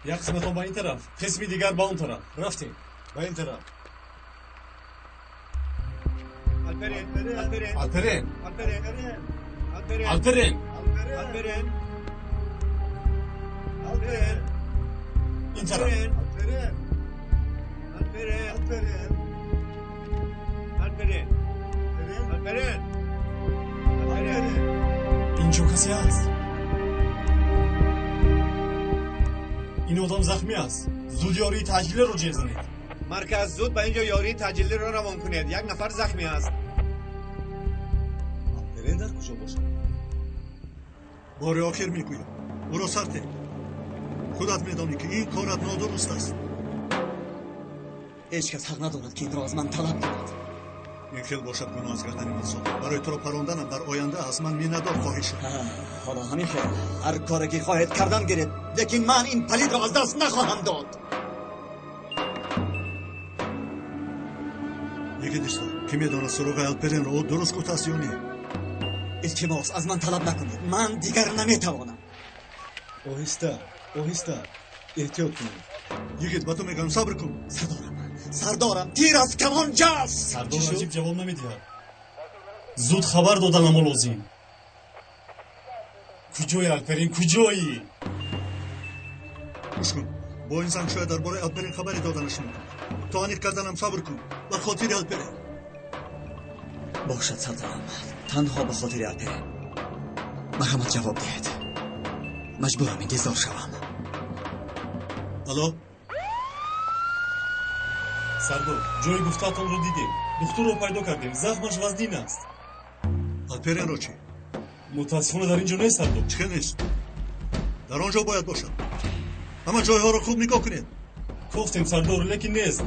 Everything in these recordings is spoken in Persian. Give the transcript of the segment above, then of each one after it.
یک قسمت ها با این طرف، قسمی دیگر با اون طرف. رفتیم با این طرف. Alperen. Alperen. Alperen. Alperen. این طرف. اینجا کسی هست. این آدم زخمی است. زود یاری تجلیل رو جر زنید. مرکز زود به اینجا یاری تجلی را روان کنید. یک نفر زخمی است. برین در کجا باشه؟ بار آخر میگویم او را سرته. خودت میدانی که این کارت نادرست است. هیچ کس حق ندارد که این را از من طلب کند. این خیلی باشد گناه از گردن انسان. برای تو را پراندنم در آینده از من میندار خواهی شد. حالا همین خیلی هر کاری که خواهد کردن گرید، لیکن من این پلید را از دست نخواهم داد. یکی دیستا که میداند سراغ الپرین را درست کتاست یا نه؟ التماس از من طلب نکنید. من دیگر نمیتوانم. آهسته احتیاط کنید. یکیت با تو میگم صبر کن. سردارم تیر از کمان جست. سردار عجیب جواب نمیدهد. زود خبر دادن اما لازم. کجایی الپرین کجایی؟ گوش کن. با این زن شاید درباره الپرین خبری دادنش میکنه. تا انیق کردنم صبر کن. به خاطر الپرین. باشد سردارم، تنها به خاطر الپرین. مرحمت جواب دهید. مجبورم انتظار شوم. الو؟ سردار جای گفته‌تان رو دیدیم. دکتر رو پیدا کردیم. زخمش وزنین است. الپرین رو چی؟ متاسفانه در اینجا نیست سردار. چه نیست؟ در آنجا باید باشد. همه جایها رو خوب نگاه کنید. گفتیم سردار لیکن نیست.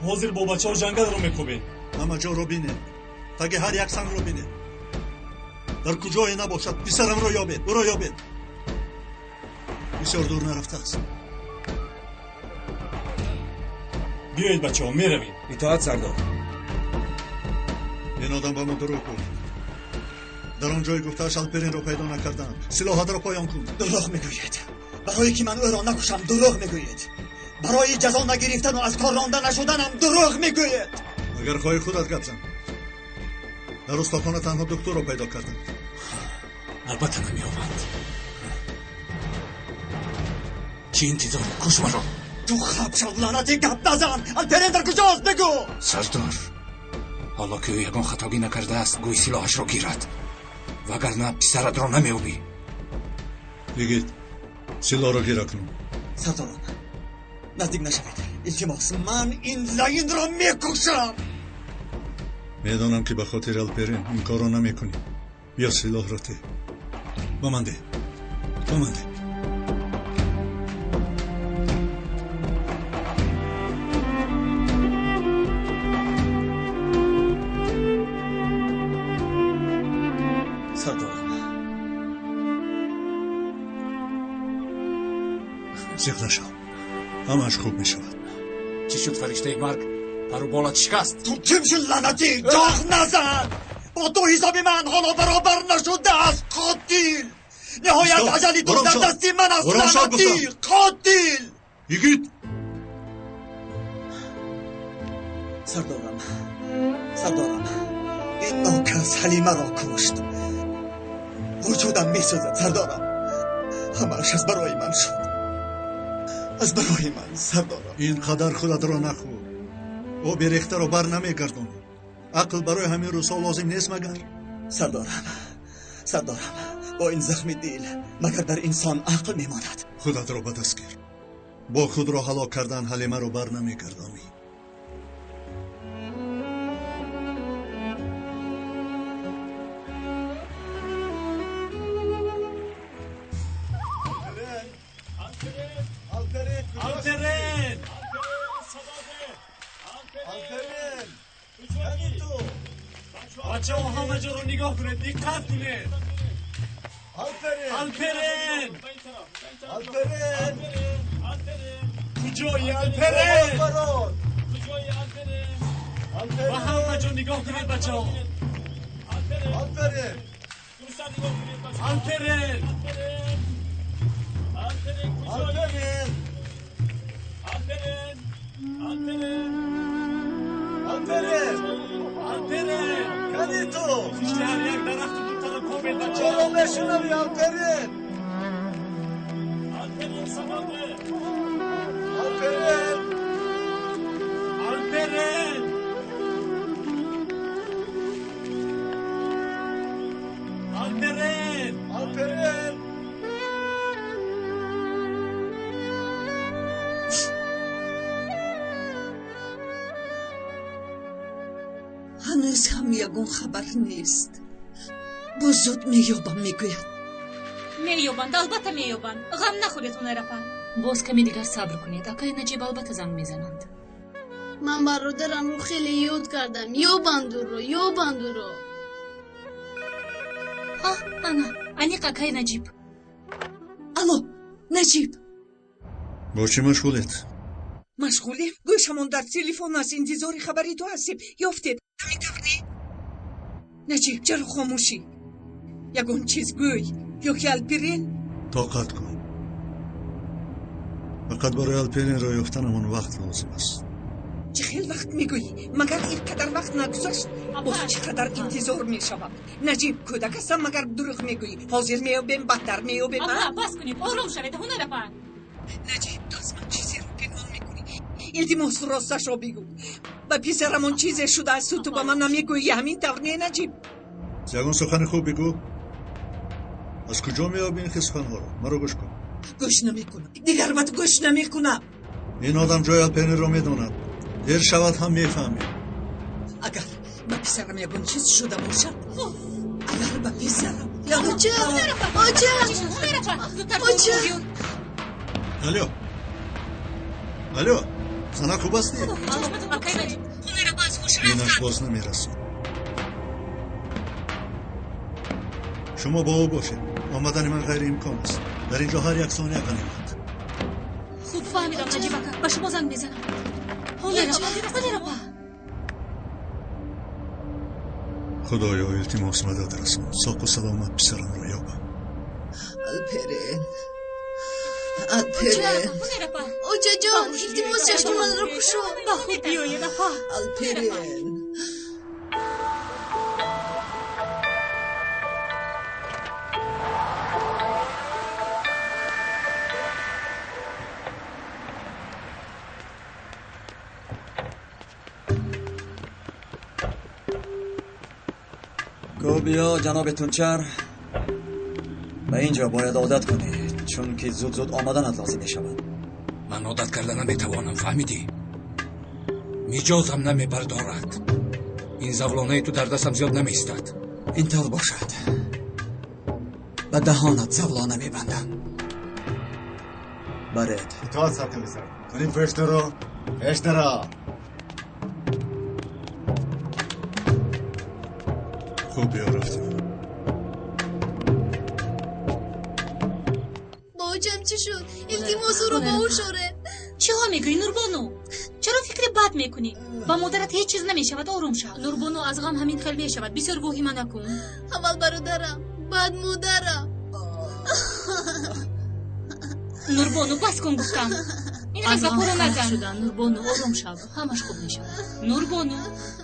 حاضر با بچه ها جنگل رو میکوبیم. همه جا رو بینید. تاکه هر یک سنگ رو بینید. در کجای نباشد پسرم رو یابید. او را یابید. بسیار دور نرفته است. بیایید بچه ها میرویم. اطاعت سردار. این آدم با من دروغ گفت. در آن جای گفته‌اش الپرین را پیدا نکردم. سلاحت را پایان کن. دروغ میگوید. برای که من او را نکشم دروغ میگوید. برای جزا نگرفتن و از کار رانده نشدنم دروغ میگوید. اگر خواهی خودت گپ زن. در استخوان تنها دکتر را پیدا کردم. البته نمی‌آورند. چی انتظار کش مرا. تو خب شو لعنتی گپ نزن. الپرین در کجاست بگو. سردار حالا که او یگان خطاگی نکرده است گوی سلاحش را گیرد وگرنه پسرت را نمی‌یابی. بگید سلاح را گیره کن. سردارم نزدیک نشوید. التماس من این لعین را میکشم. میدانم که به خاطر الپرین این کار را نمیکنی. بیا سلاح را ده. با من ده. سردارم زیغ نشو. همش خوب میشود. چی شد فرشته مرگ؟ پرو بالات شکست. تو کیمشی لعنتی جاغ نزن. با تو حساب من حالا برابر نشده است. قاتل نهایت عجلی تو در دستی من است. لعنتی قاتل. بگید سردارم این ناکس حلیمه را کشت. وجودم میسوزد سردارم. همش از برای من شد. از برای من سردارم. اینقدر خودت را نخور. او بیریخته را بر نمیگردون. عقل برای همین روزها لازم نیست مگر؟ سردارم با این زخم دل مگر در انسان عقل میماند؟ خودت را به دست گیر. با خود را هلاک کردن حلیمه را بر نمیگردانی. بچه ها همه جا رو نگاه کنید. دقت کنید. الپرین کجایی الپرین؟ و همه جا نگاه کنید بچه ها. الپرین Alperin! Alperen! Alperen! Alperin! Alperen! Kadito! İşte her yer daraktı tutalım komet açalım. Çolum beşine bir Alperin! Alperen samanlı! Alperin! Alperen! Alperen! Alperin! هنوز هم یگون خبر نیست بزرگ میابم میگوید میوبند البته میوبند غم نخورید هنرپا باز کمی دیگر صبر کنید آقای نجیب البته زنگ میزنند من برادرم رو خیلی یاد کردم یا بندو رو آه انا انیق آقای نجیب الو نجیب با چی مشغولید؟ مشغولیم گوشمون در تلفن است انتظار خبری تو هستیم یافتید نمیتونی نجیب چرا خاموشی یگون چیز گوی یا که الپرین طاقت کن فقط برای الپرین را یافتنمون وقت لازم است چه خیلی وقت میگویی مگر اینقدر وقت نگذشت باز چقدر انتظار میشود نجیب کودک هستم مگر دروغ میگویی حاضر میابیم بدتر میابیم abla بس کنید آروم شوید هنرپا نجیب تو از من چیزی رو پنهان میکنی التماس راستش را بگو و پسرمون چیزی شده است تو با من نمیگویی همین طور نه نجیب یگان سخن خوب بگو از کجا میابی این سخنها رو مرا گوش کن گوش نمیکنم دیگر وقت گوش نمیکنم این آدم جای الپرین را میداند دیر شود هم میفهمی اگر با پسرم یکون چیز شده باشد اگر با پسرم یا آجا الو زنه خوب هستی؟ آقای نجیب هنرپا از خوش اینش باز نمیرسید شما با او باشید آمدن من غیر امکان است در اینجا هر یک ثانیه غنیمت خوب فهمیدم نجیب آقا با شما زنگ میزنم هنرپا خدایا التماس مدد رسان ساق و سلامت پسرم را یابم الپرین هنرپا آجا جان التماس چشم من رو کشو با خود بیایید اپا الپرین گو بیا جناب تونچر به اینجا باید عادت کنید چون که زود آمدنت لازم می شود من عادت کردن نمیتوانم فهمیدی میجازم نمیبردارد این زولانه تو در دستم زیاد نمیستد اینطور باشد به دهانت زولانه می بندم برید اطاعت ثبت بزن کنید فشترا خوب بیا رفتیم باجم چی شد التماس رو با او شوره چه ها میگویی نوربانو چرا فکر بد میکنی با مادرت هیچ چیز نمیشود آروم شو نوربانو از غم همین خیلی میشود بسیار وحیم نکن اول برادرم بعد مادرم نوربانو بس کن گفتم این از غم رو نزن شدن نوربانو آروم شو همش خوب میشود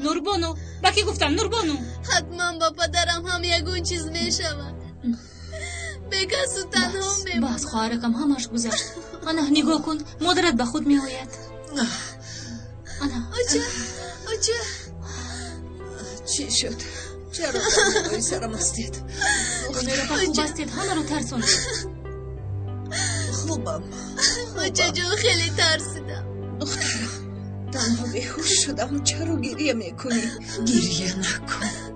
نوربانو با کی گفتم نوربانو حتما با پدرم هم یگون چیز میشود بکس و تنها میمونم بس خواهرکم همش گذشت انا نگاه کن مادرت به خود میآید انا آجا چی شد چرا برای سرم هستید هنرپا خوب هستید همه رو ترسوندید خوبم آجا جان خیلی ترسیدم دخترم تنها بیهوش شدم چرا گریه میکنی گریه نکن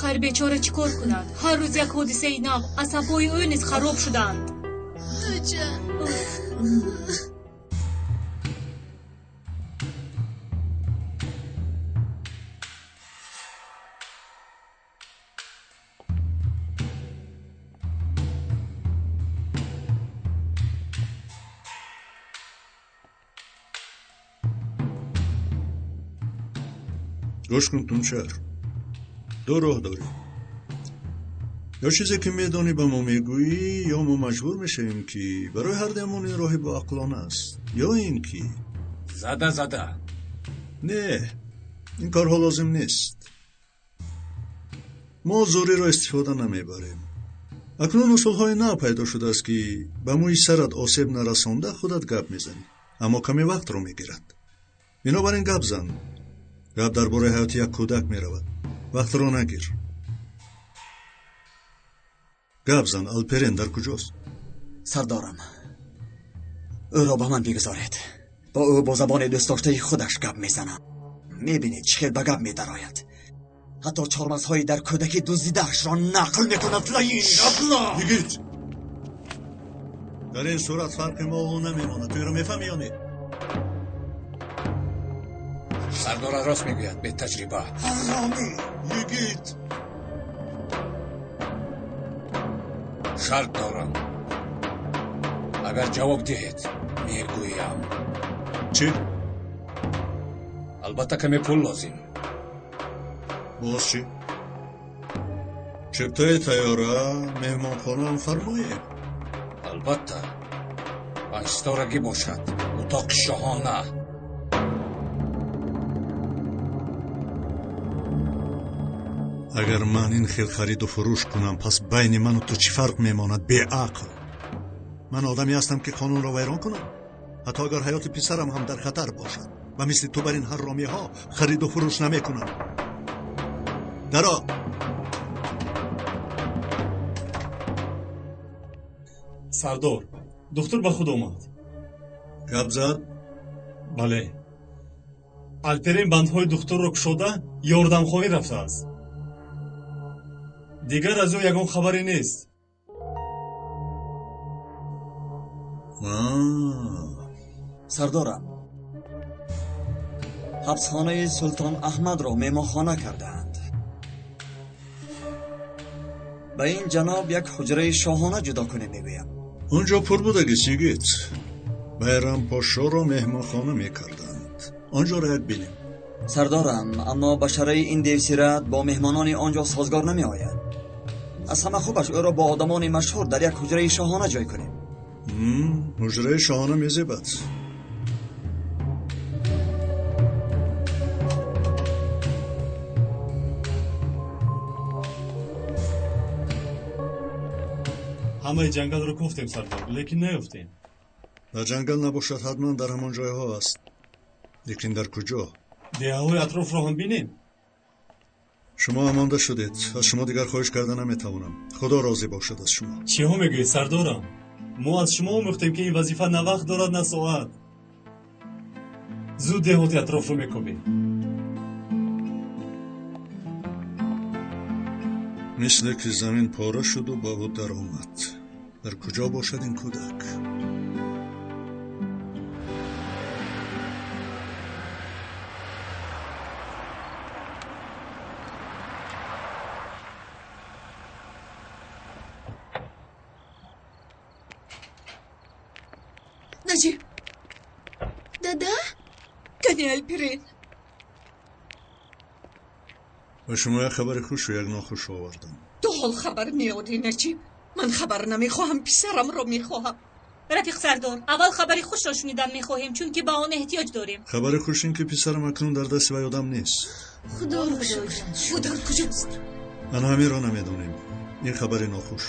خیر بیچاره چی کار کند هر روز یک حادثه نو عصبای او نیز خراب شدند آجا گوش کن تونچر دو راه داری یا چیزی که میدانی به ما میگویی یا ما مجبور میشیم که برای هر دمون این راهی با عقلانه است یا این که زده نه این کارها لازم نیست ما زوری را استفاده نمیبریم اکنون اصولهای نو پیدا شده است که به موی سرت آسیب نرسانده خودت گپ میزنی اما کمی وقت رو میگیرد بنابراین گپ زن گپ درباره حیات یک کودک میرود وقت رو نگیر گپ زن الپرین در کجاست سردارم او را به من بگذارید با او با زبان دوست داشته خودش گپ میزنم میبینید چخیل به گپ میدراید حتی چارمزهای در کودکی دزدیده‌اش را نقل میکند لعین ابله بگید در این صورت فرق ما او نمیماند توی رو میفهمی یا نه سردار راست میگوید به تجربه حرامی بگید شرط دارم اگر جواب دهید میگویم چی؟ البته کمی پول لازم باز چی؟ چپتای تیاره مهمان خانه هم فرمایه البته 5 ستارگی باشد اتاق شاهانه اگر من این خیل خرید و فروش کنم پس بین من و تو چی فرق میماند به عقل من آدمی هستم که قانون را ویران کنم حتی اگر حیات پسرم هم در خطر باشد و مثل تو بر این حرامی ها خرید و فروش نمی کنم درا سردار دختر به خود آمد گپ زد بله الپرین бандҳои духтурро кушода ёрдамхонӣ рафтааст дигар аз ӯ ягон хабаре нест سردارم حبسخانه سلطان احمد را مهمانخانه کردند به این جناب یک حجره شاهانه جدا کنه میگویم اونجا پر بودگی سیگیت بیرم پاشا را مهمانخانه میکردند آنجا را یک بینیم سردارم اما بشره این دیوسیرت با مهمانان آنجا سازگار نمی آید از همه خوبش او را با آدمان مشهور در یک حجره شاهانه جای کنیم حجره شاهانه میزیبد ҳамаи ҷангалро гуфтем сардор лекин наёфтем در جنگل نباشد حتما در همان جایها است لیکن در کجا деҳаҳои атрофро ҳам бинем شما امانده شدید از شما دیگر خواهش کرده نمیتوانم خدا راضی باشد از شما чиҳо мегӯед сардорам мо аз шумо омӯхтем ки ин вазифа на вақт дорад на соат зуд деҳоти атрофро мекобем مثل که زمین پاره شد و با او در آمد در کجا باشد این کودک نجیب دادا کنی الپرین و شما یک خبر خوش و یک ناخوش آوردم تو حال خبر میاری نجیب من خبر نمیخواهم پسرم رو میخواهم رفیق سردار اول خبری خوش را شنیدن میخواهیم چون که به آن احتیاج داریم خبر خوش این که پسرم اکنون در دست و یادم نیست خدا رو شکر او در کجاست من همین را نمیدونیم این خبر ناخوش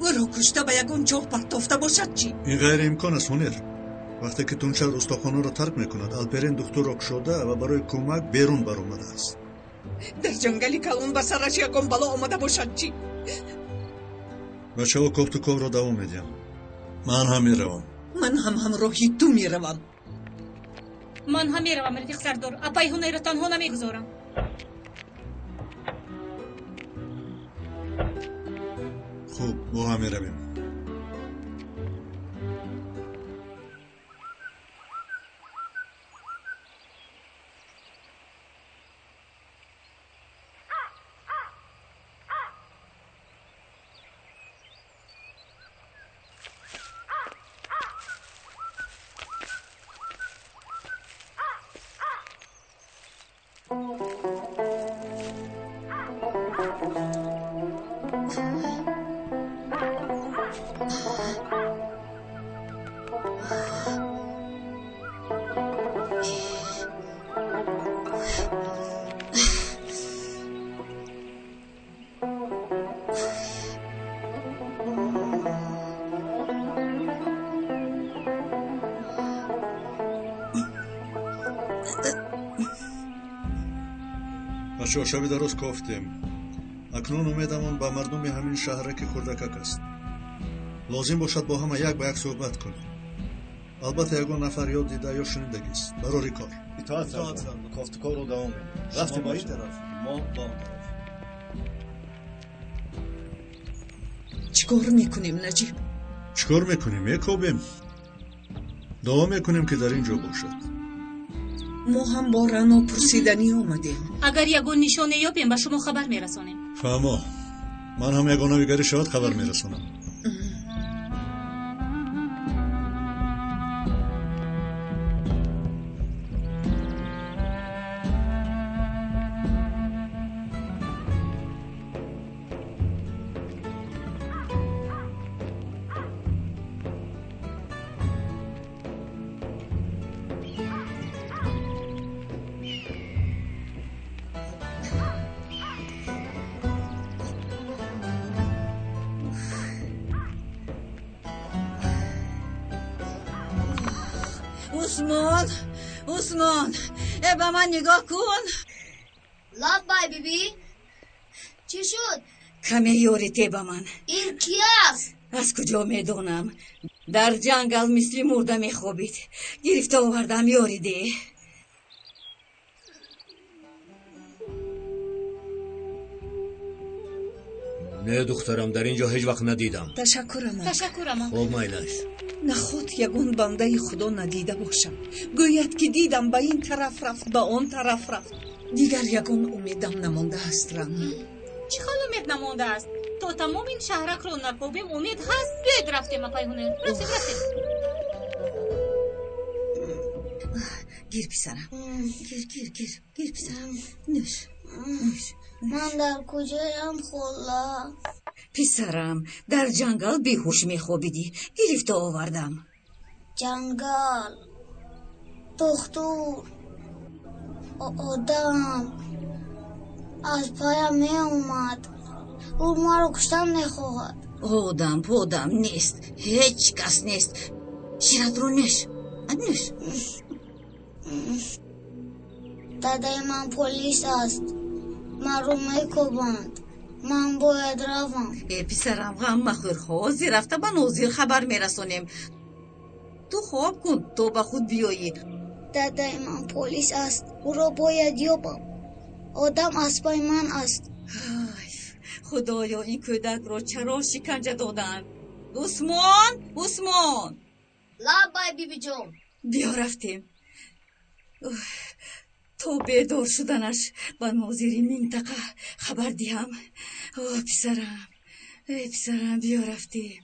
او را کشته به یکون جاه پرتافته باشد چی این غیر امکان است هنر وقتی که تونچه استخوان‌ها را ترک میکند الپرین دکتر را کشاده و برای کمک بیرون برآمده است در جنگلی کلون به سرش یکون بلا آمده باشد چی بچه ها کوفت و کور را دوام میدیم من هم میروم من هم همراهی تو میروم من هم میروم رفیق سردار اپای هنر را تنها نمیگذارم خوب با هم میرویم بچه شبی درست گفتیم اکنون امیدمون با مردم همین شهره که کردکک است لازم باشد با همه یک به یک صحبت کنیم البته یکون نفر یاد دیده یا شنیدگیست برای کار اطاعت سرکار کافت کار رو دوام بدیم رفتیم با این طرف ما با اون طرف چیکار میکنیم نجیب؟ چیکار میکنیم؟ یکوبیم دعا میکنیم که در اینجا باشد ما هم با رنا پرسیدنی اومدیم اگر یگون نشانه یابیم به شما خبر میرسانیم فهمو من هم یگون نویگری شود خبر میرسونم عثمان به من نگاه کن لابای بیبی چی شد؟ کمی یوریته به من این کی است؟ از کجا میدونم در جنگل مثل مرده میخوابید گرفته آوردم یاریده نه دخترم در اینجا هیچ وقت ندیدم تشکرم خوب مایلش نخواد یگون بنده خدا ندیده باشم گوید که دیدم به این طرف رفت به آن طرف رفت دیگر یگون امیدم نمانده است رم چی خال امید نمانده است تا تمام این شهرک رو نکوبیم امید هست بیاید رفتیم پیهونه رفتیم گیر پسرم گیر پسرم نوش من در کجایم خلا؟ پسرم در جنگل بیهوش میخوابیدی گرفته آوردم جنگل دختر آدم از پایم می اومد او ما رو کشتن نخواهد آدم نیست هیچ کس نیست شیرت رو نش دادای من پلیس است من رو میکوبند من باید روم پسرم غم مخور حاضر رفته به نوزیر خبر میرسونیم تو خواب کن تو به خود بیایی دادای من پلیس است او را باید یابم آدم از پای من است خدایا این کودک را چرا شکنجه دادن عثمان لابای بیبی جون بیا رفتیم تو بیدار شدنش به ناظری منطقه خبر دیم پسرم بیا رفتیم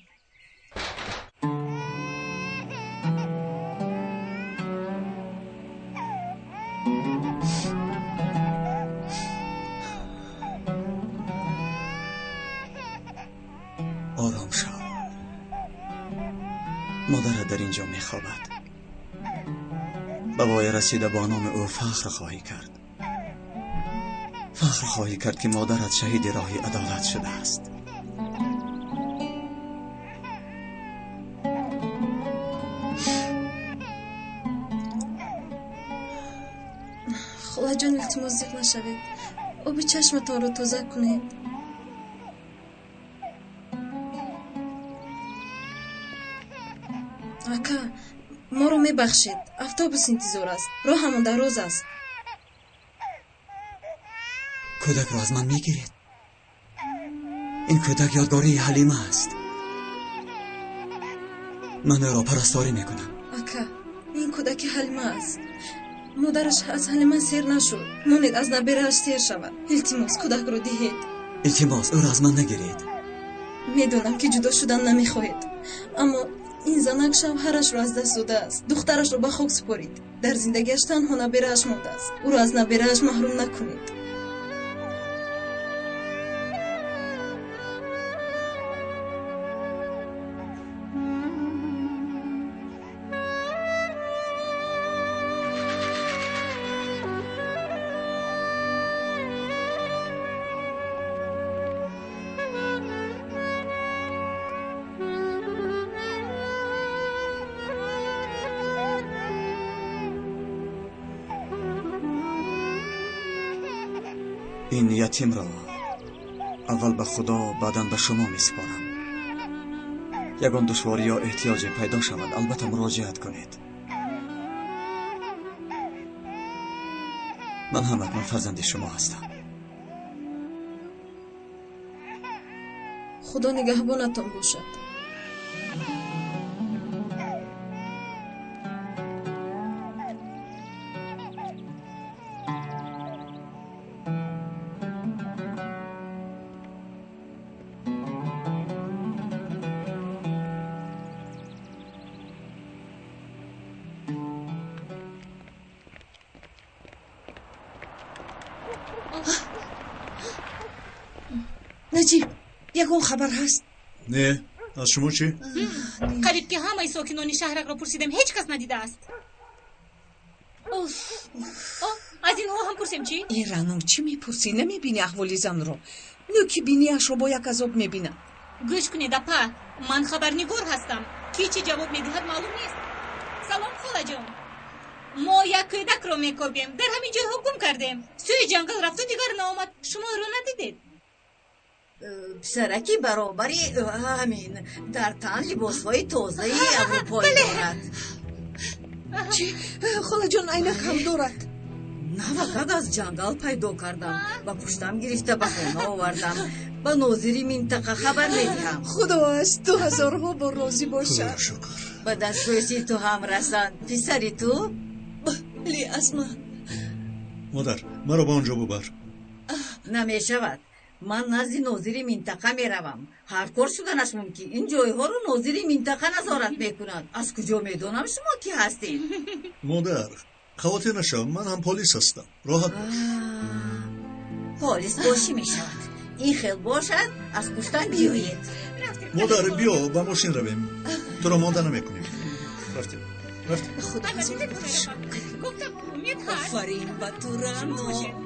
آرام شو مادرت در اینجا میخوابد به وای رسیده با نام او فخر خواهی کرد که مادرت شهید راه عدالت شده است خواهر جان التماس زیق نشوید آب چشمتان رو تازه کنید اکا ما رو میبخشید اتوبوس انتظار است راه همون دراز است کودک رو از من میگیرید این کودک یادگاری حلیمه است من او را پرستاری میکنم اکا این کودک حلیمه است مادرش از حلیمه سیر نشد مانید از نبیرش سیر شود التماس کودک رو دهید التماس او را از من نگیرید میدونم که جدا شدن نمیخواهید اما این زنک شوهرش رو از دست داده است دخترش رو به خاک سپارید در زندگیش تنها نبیره‌اش مانده است او را از نبیره‌اش محروم نکنید این یتیم را اول به خدا بعداً به شما میسپارم. یگان دشواری یا احتیاج پیدا شود البته مراجعت کنید. من همکنون فرزند شما هستم. خدا نگهبانتان باشد. نجیب یگون خبر هست؟ نه از شما چی؟ قریب که همه ساکنان شهرک را پرسیدم هیچ کس ندیده است. از این ها هم پرسیم چی؟ این رانو چی میپرسی؟ نمیبینی احوالی زن رو؟ نو که بینی اش رو با یک عذاب میبینم. گوش کنید اپا، من خبرنگار هستم. کی چی جواب میدهد معلوم نیست. سلام خاله جان. ما یک کودک را میکابیم، در همین جای حکم کردیم. سوی جنگل رفت و دیگر نامد. شما رو ندیدید؟ پسرکی برابری همین در تن لباسهای تازه اروپایی دارد. چی؟ خاله جان عینک هم دارد؟ نه فقط از جنگل پیدا کردم و پشتم گرفته به خانه آوردم. به ناظری منطقه خبر میدهم. خدا از 2000 ها با راضی باشد. به دسترسی تو هم رسند. پسری تو؟ بلی اسما. مادر مرا با آنجا ببر. نمی شود. من نزد ناظری منطقه می روم. هر کار شدنش ممکن. این جایها رو ناظری منطقه نظارت میکند. از کجا میدونم شما کی هستید؟ مادر خواته نشم، من هم پلیس هستم. راحت باش. پلیس باشی می شود. این خیل باشد از پشتن بیایید. مادر بیا با ماشین رویم. تو را مانده نمیکنیم. رفتیم. خدا آفرین به تو رانو.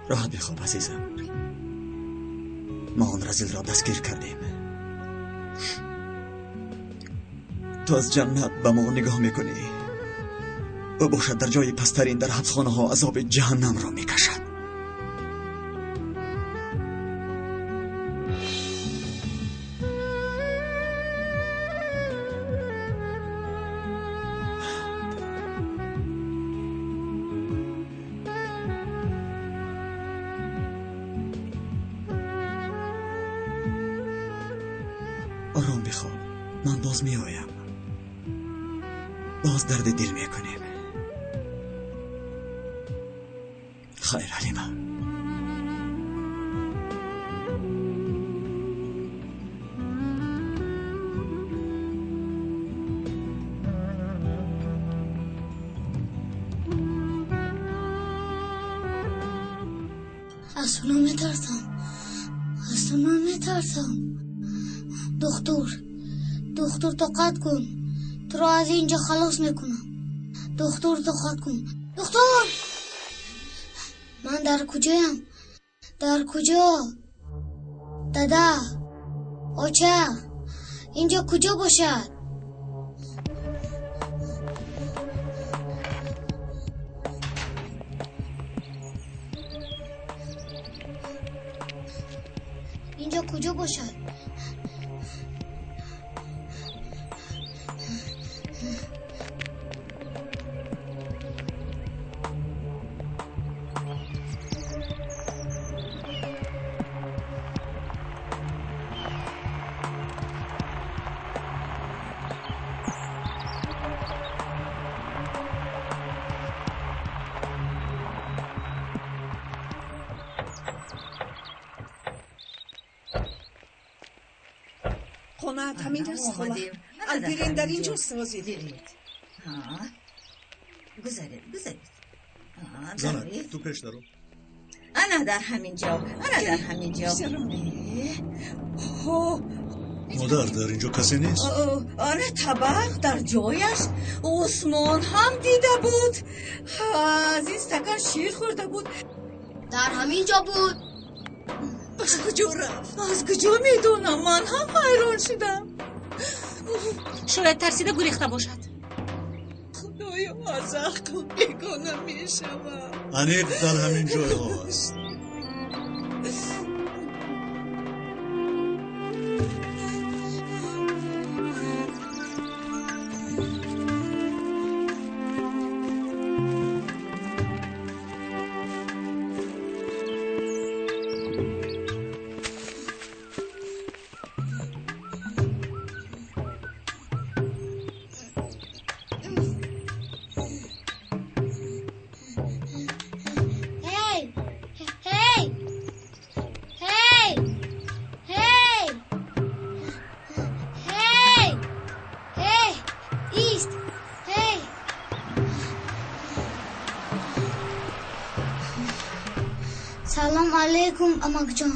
راحت بخواب عزیزم. ما آن رزیل را دستگیر کردیم. تو از جنت به ما نگاه میکنی و باشد در جای پسترین در حبسخانه ها عذاب جهنم را میکشد. آرام بخواب. من باز می آیم. باز درد دل می کنیم. خیر حلیمه. از اونا میترسم. از اونا میترسم. دکتر طاقت کن. تو را از اینجا خلاص میکنم. دکتر طاقت کن. دکتر من در کجایم؟ در کجا؟ دادا آچه اینجا کجا باشد؟ اینجا کجا باشد؟ خونه همین است خلا. البرین در اینجا سازید. گذارید. زنه تو پیش درو. انا در همین جا. مادر در اینجا کسی نیست؟ آره طبق در جایش عثمان هم دیده بود از این استکان شیر خورده بود در همین جا بود. از کجا رفت؟ از کجا میدونم؟ من هم حیران شدم. شاید ترسیده گریخته باشد. خدایا از عقل بیگانه میشوم. انیق در همین جای ها است. سلام علیکم امک جان.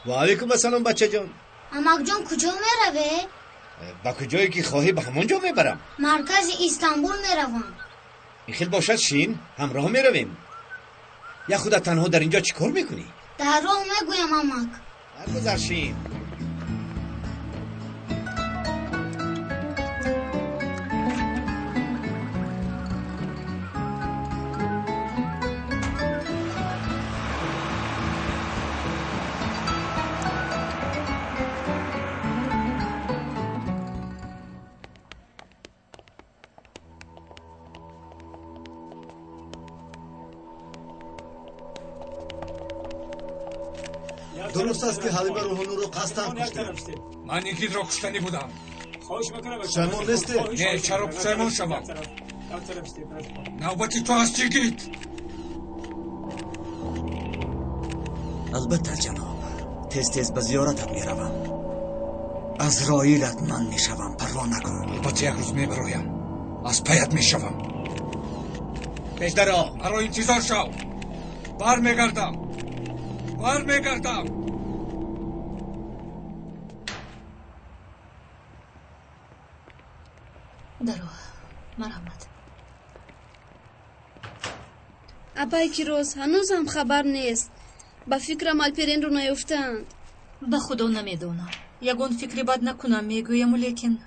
و علیکم السلام بچه جان. امک جان کجا میروه؟ با کجایی که خواهی به همونجا میبرم. مرکز استانبول میروم. این خیلی باشد شین همراه میرویم. یا خودت تنها در اینجا چی کار میکنی؟ در راه میگویم امک. گذر شین. درست است که حلیمه روحانو رو قصداً کشته. من یکی را کشتنی بودم. پشیمان نیستی؟ نه چرا پشیمان شوم؟ نوبتی تو هستی گید. البته جناب، تیز تیز به زیارتت میروم. از رایلت من میشوم، پروا نکن. البته یک روز میبرایم، از پیت میشوم. پیشترا مرا انتظار شو. برمیگردم. درو مرحمت. ابای کیروز هنوزم خبر نیست. با فکرم الپرین رو نیفتند. به خدا نمیدونم. یگون فکری بد نکنم میگویم لیکن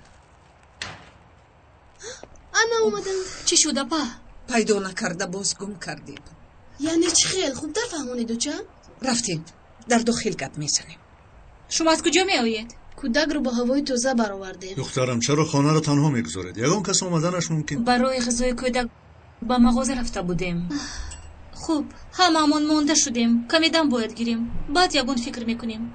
انا اومدن. چی شده پا؟ پیدا نکرده باز گم کردیم. یعنی چی خیل خوب در فهمونید و چه؟ رفتیم در دو خلقت میزنیم. شما از کجا می آیید؟ کودک رو با هوای تازه برآوردیم. دخترم چرا خانه رو تنها میگذارید؟ یگان کس آمدنش ممکن؟ برای غذای کودک با مغازه رفته بودیم. خوب هممون مونده شدیم. کمی دم باید گیریم. بعد یگون فکر میکنیم.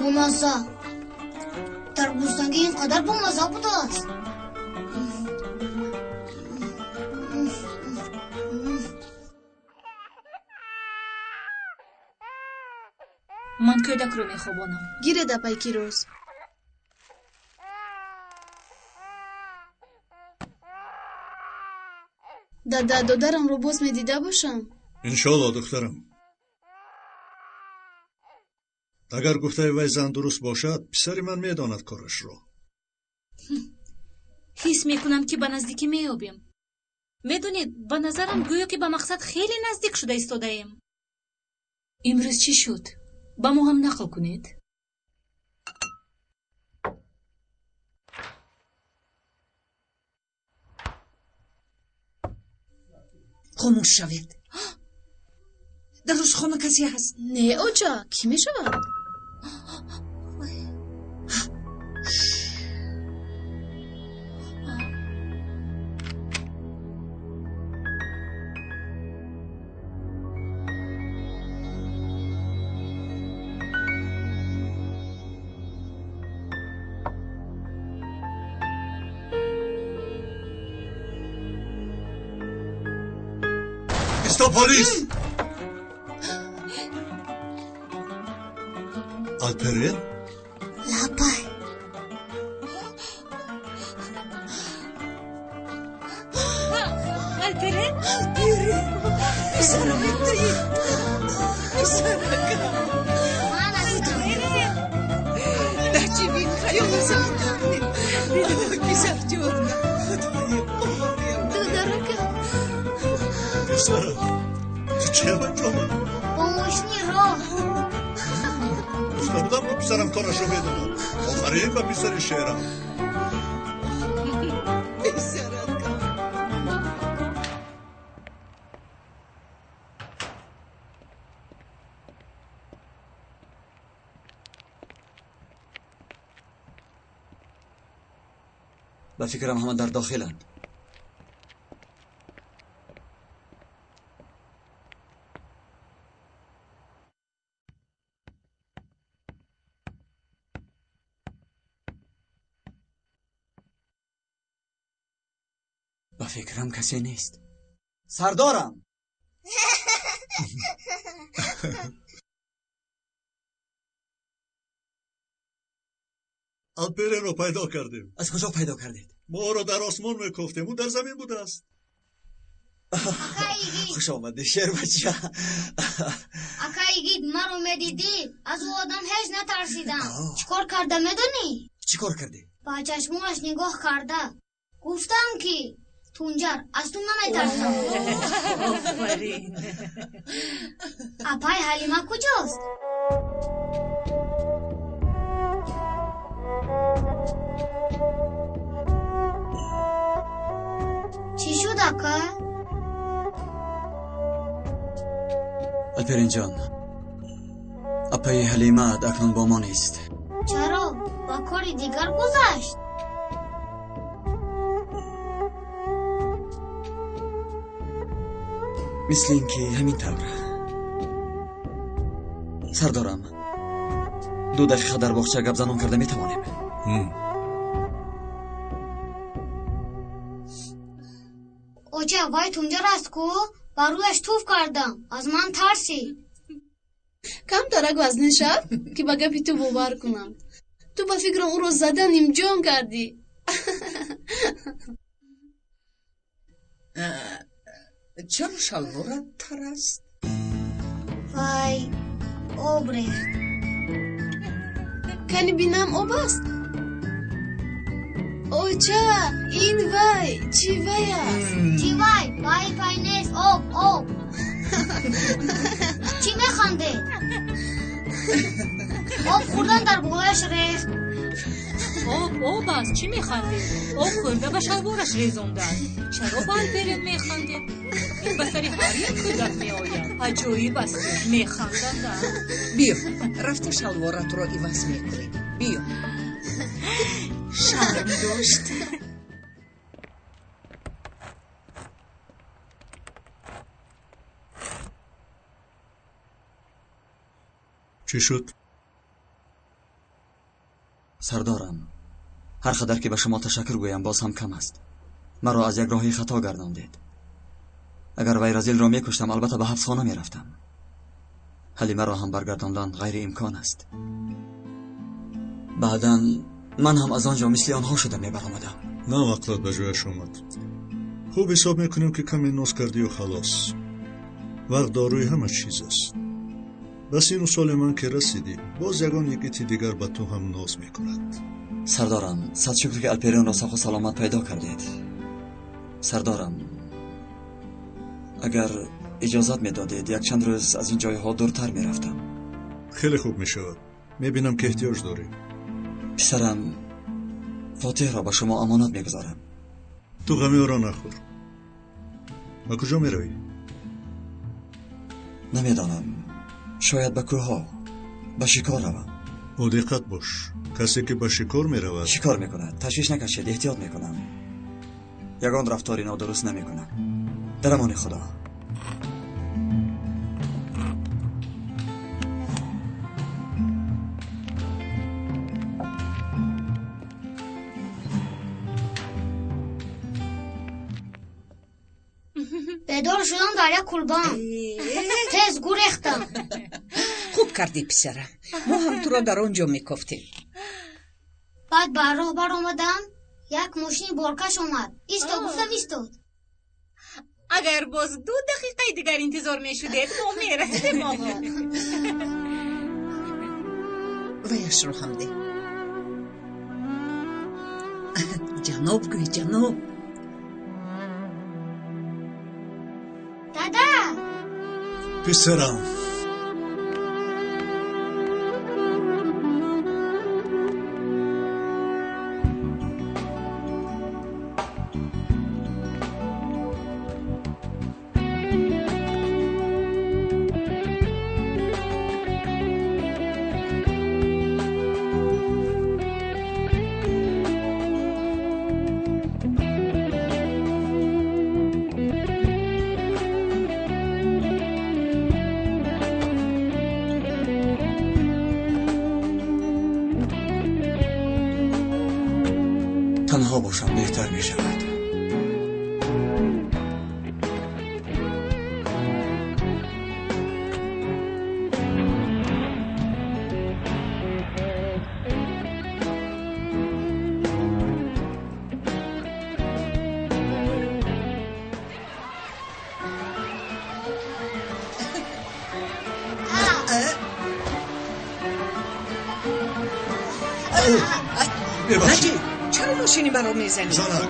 بامزه در گوستنگی اینقدر بامزه بوده است. من کودک رو میخوابانم. گیره دپای کیروز. دادرم رو باز میدیده باشم. انشالله دخترم. اگر گفته وی زن درست باشد پسر من میداند کارش رو. حس میکنم که به نزدیکی میابیم. میدونید به نظرم گویا که به مقصد خیلی نزدیک شده ایستاده ایم. امروز چی شد؟ با ما هم نقل کنید. خاموش شوید. در روزخانه کسی هست؟ نه اوجا کی می شود؟ Stop police! الپرین؟ لاپای الپرین؟ پسرم تویی پسرکم نچی بین خیال زمین پسر جون دودرکم پسرم تو چه انجام؟ با ماشینی راه گفته بودم با پسرم کارش رو بدونم آفرین با پسر شهرم به فکرم همه در داخلند. به فکرم کسی نیست. سردارم. الپرین رو پیدا کردیم. از کجا پیدا کردید؟ ما رو در آسمان میکفتیم او در زمین بوده است. خوش آمده شیر بچه. اکایگید مرا میدیدی از او آدم هیچ نترسیدم. چیکار کرده میدونی؟ چیکار کردی؟ با چشمونش نگاه کرده گفتم که تونجر از تو نمیترسم. آفرین. اپای حلیمه کجاست؟ چی شد اکا؟ الپرین جان اپای حلیمه اکنون با ما نیست. چرا؟ با کاری دیگر گذشت؟ مثل اینکه همین طور. سردارم 2 دقیقه در باغچه گپ زنان کرده میتوانیم. اوچه وای تونجا راست کو با رویش توف کردم از من ترسی. کم داره وزن شد که با گپی تو باور کنم. تو با فکرم او رو زده نیم جان کردی. چرا شلوارت تر است؟ وای آب ریخت. کنی بینم آب است. اوچه این وای چی وای است؟ چی وای پای نیست آب چی میخنده؟ آب خوردن در بغلش ریخت. آب است چی میخنده؟ آب خورده و شلوارش ریزوندن. چرا با الپرین میخنده؟ این بسری هر یک کودک میآید. عجایب است میخندند. بیا رفته شلوارت رو عوض میکنیم. بیا شرم داشت. چی شد؟ سردارم هر قدر که به شما تشکر گویم باز هم کم است. مرا از یک راهی خطا گرداندید. اگر وی رزیل را میکشتم البته به حبسخانه میرفتم. حلیمه را هم برگرداندن غیر امکان است. بعدا من هم از آنجا مثل آنها شده میبرآمدم. نه وقتت به جایش آمد. خوب حساب میکنیم که کمی ناز کردی و خلاص. وقت داروی همه چیز است. بس این سال من که رسیدی باز یگان یکی دیگر به تو هم ناز میکند. سردارم صد شکر که الپرین را ساق و سلامت پیدا کردید. سردارم اگر اجازت میدادید یک چند روز از این جایها دورتر میرفتم. خیلی خوب میشود. میبینم که احتیاج داری. پسرم فاتح را به شما امانت میگذارم. تو غمی او را نخور. با کجا میروی؟ نمیدانم. شاید به کوه به شکار روم. با دقت باش. کسی که به شکار میرود شکار میکند. تشویش نکشید. احتیاط میکنم. یگان رفتاری نادرست نمیکنم. در امان خدا. بدار شدم در یک کلبان. تز گو ریختم. خوب کردی پسرم. ما هم تو را در آنجا میکفتیم. بعد بر راه بر آمدم یک ماشین بارکش آمد. ایستاد گفتم ایستاد. اگر باز 2 دقیقه دیگر انتظار میشدید ما میرفتیم آقا. ویش رو هم ده. جناب گوی جناب. دادا پسرم تنها باشم بهتر می شود. نجیب چرا ماشینی برا میزنی؟ زنک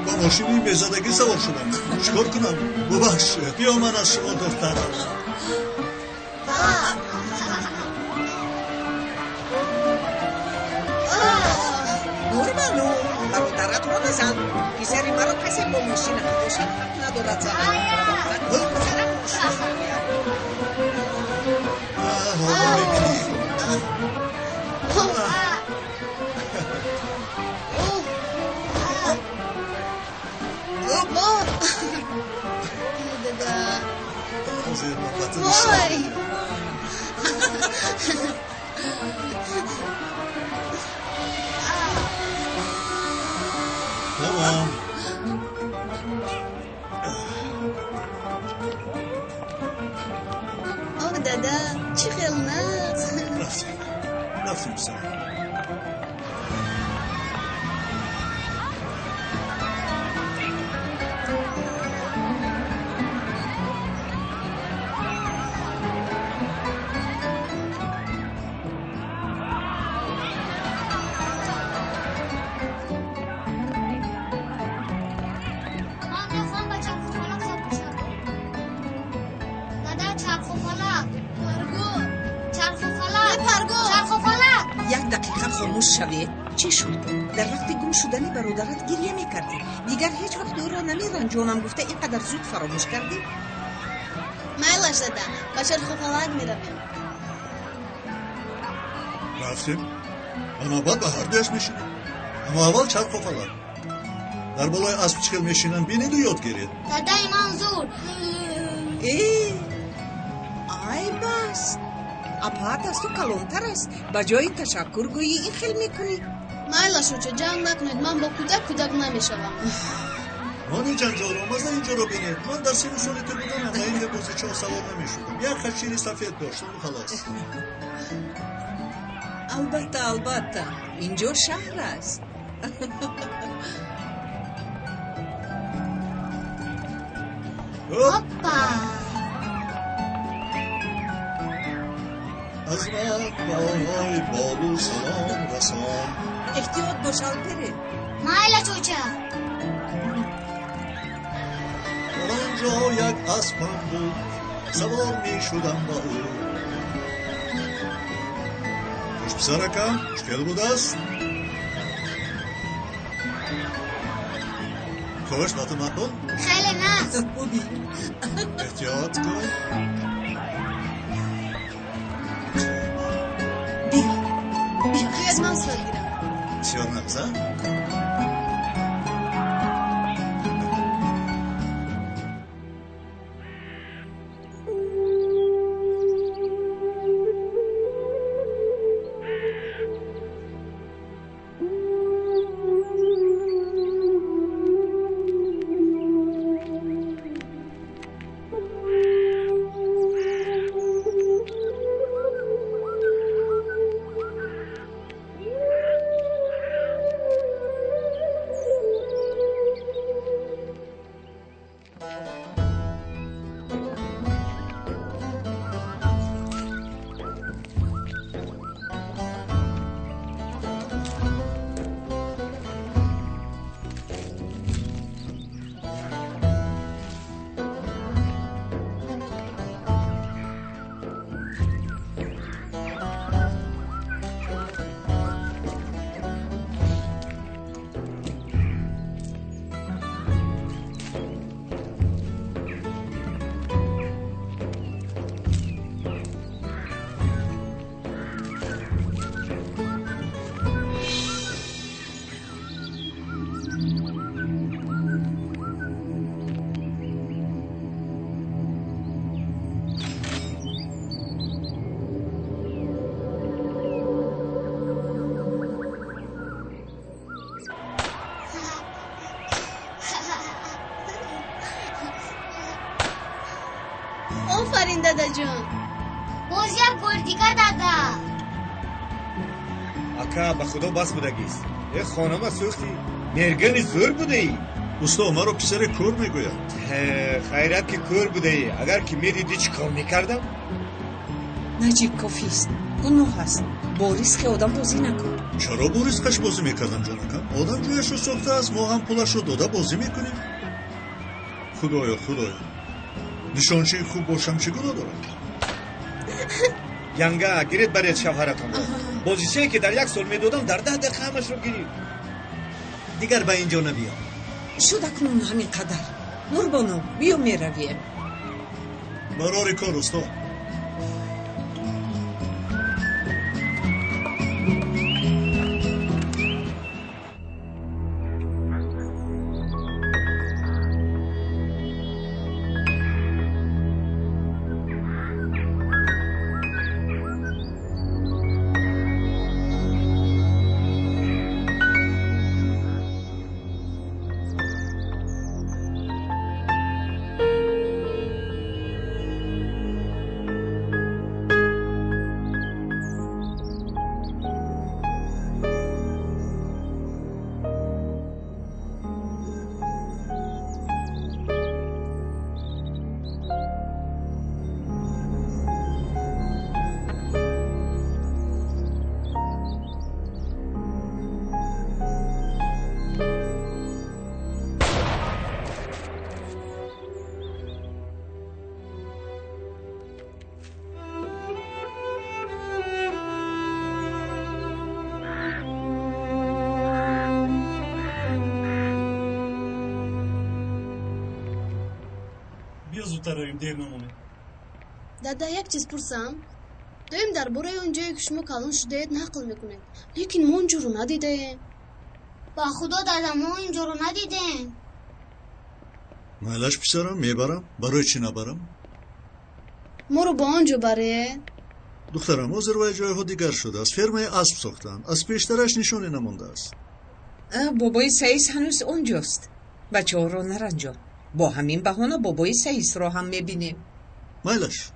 با ماشینی بزدگی سوار شدم. چکار کنم؟ ببخش بیا من از شما دخترم. قربانو برادرت را بزن. پسری مرا کسی با ماشین همداشت حق ندارد زدن. پسرم ماشین میاد. حالا میبینی حاضر محبت وای تمام آه دادا چی خیلناز رفتیم پسرم. من رفتم با چرخ و فلک سوار شدم. دادا چرخ و فلک. پرگو چرخ و فلک. پرگو چرخ و فلک. یک دقیقه خاموش شوید. چی شد؟ در وقت گم شدن برادرت گریه میکردی. دیگر هیچ وقت او را نمیرنجانم گفته اینقدر زود فراموش کردی؟ میلش دادا با چرخ و فلک میرویم. رفتیم اما بعد به هر دویش میشینیم. اما اول چرخ و فلک. در بالای اسب چخیل میشینن بینید و یاد گیرید. دادای منظور. ای بس اپاهت از تو کلانتر است. به جای تشکر گویی این خیل میکنی. میلش رو جنگ نکنید من با کودک نمیشوم. مانی جنجال آماز اینجا رو بینید. من در سن سالی که بودم اما این لباس چاه سوار نمیشدم. یک خشیر سفید داشتم و خلاص. البته اینجا شهر است. هاپا از من بالای بالو سلام رسان. احتیاط باش الپره. مایلا چوچه. در آنجا یک اسبم بود سوار میشدم با او. خوش پسرکم مشکل بود است؟ خوش ناتو نکن. خیلی نه. احتیاط کن. بیاید من صورت گیرم. بسیار نبزن. آفرین دادا جان. باز یک گل دیگه دادا. اکا به خدا بس بودگیست. ای خانم سوختی مرگن زور بوده ای. اوستا ما رو پسر کور میگوید. خیرت که کور بوده ای. اگر که میدیدی چی کار میکردم؟ نجیب کافیست. گناه هست. با ریسک آدم بازی نکن. چرا با ریسکش بازی میکردم جانکم؟ آدم جویش رو ساخته است، ما هم پولش رو داده بازی میکنیم. خدایا نشانچه خوب باشم چه گناه دارم؟ ینگه گیرید برید شوهرتان را. بازیچه که در یک سال میدادم در 10 دقیقه همش رو گیرید. دیگر به اینجا نبیا. شده کنون همین قدر. نوربانو بیا میرویم. برای کار استا. بیا زودتر رویم دیر نمونه. دادا یک چیز پرسم. دویم در برای اونجایی که شما کلان شده اید نقل میکنید، لیکن ما اونجا رو ندیده. با خدا دادا ما اینجا رو ندیدیم. مالش پسرم میبرم. برای چی نبرم؟ ما رو با آنجا بره. دخترم حاضر و جای ها دیگر شده است. فرمای اسب ساختن. از پیشترش نشانی نمونده است. بابای سعیس هنوز اونجاست. بچه ها رو نرنجان. با همین بهانه بابای سعیس رو هم میبینیم. مالش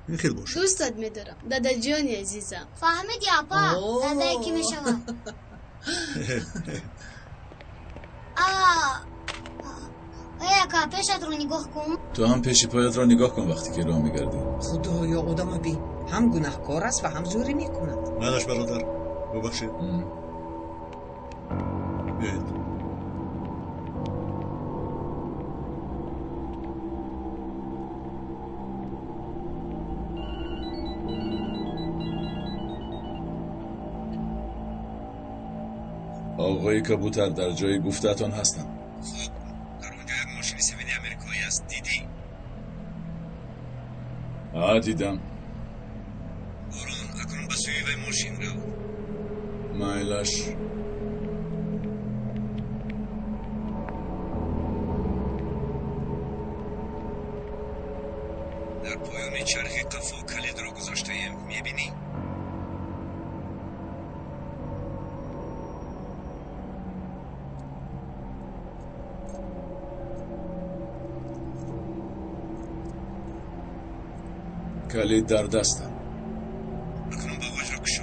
این خیلی باشه. دوستت میدارم دادا جانی عزیزم. فهمیدی اپا؟ دادا یکی میشود. اکا پیشت رو نگاه کن. تو هم پیش پایت را نگاه کن وقتی که راه میگردی. خدایا آدم بی هم گناهکار است و هم زوری میکند. مالش برادر ببخشید. بیایید. آقای کبوتر در جای گفته‌تان هستم. خب در اونجا یک ماشین سوید امریکایی است. دیدی؟ دیدم. برون اکنون به سوی وی ماشین رو. مایلش. در پایان چرخ قفا کلید را گذاشته ایم. میبینی؟ کلید در دستم. اکنون باغاش را کشو.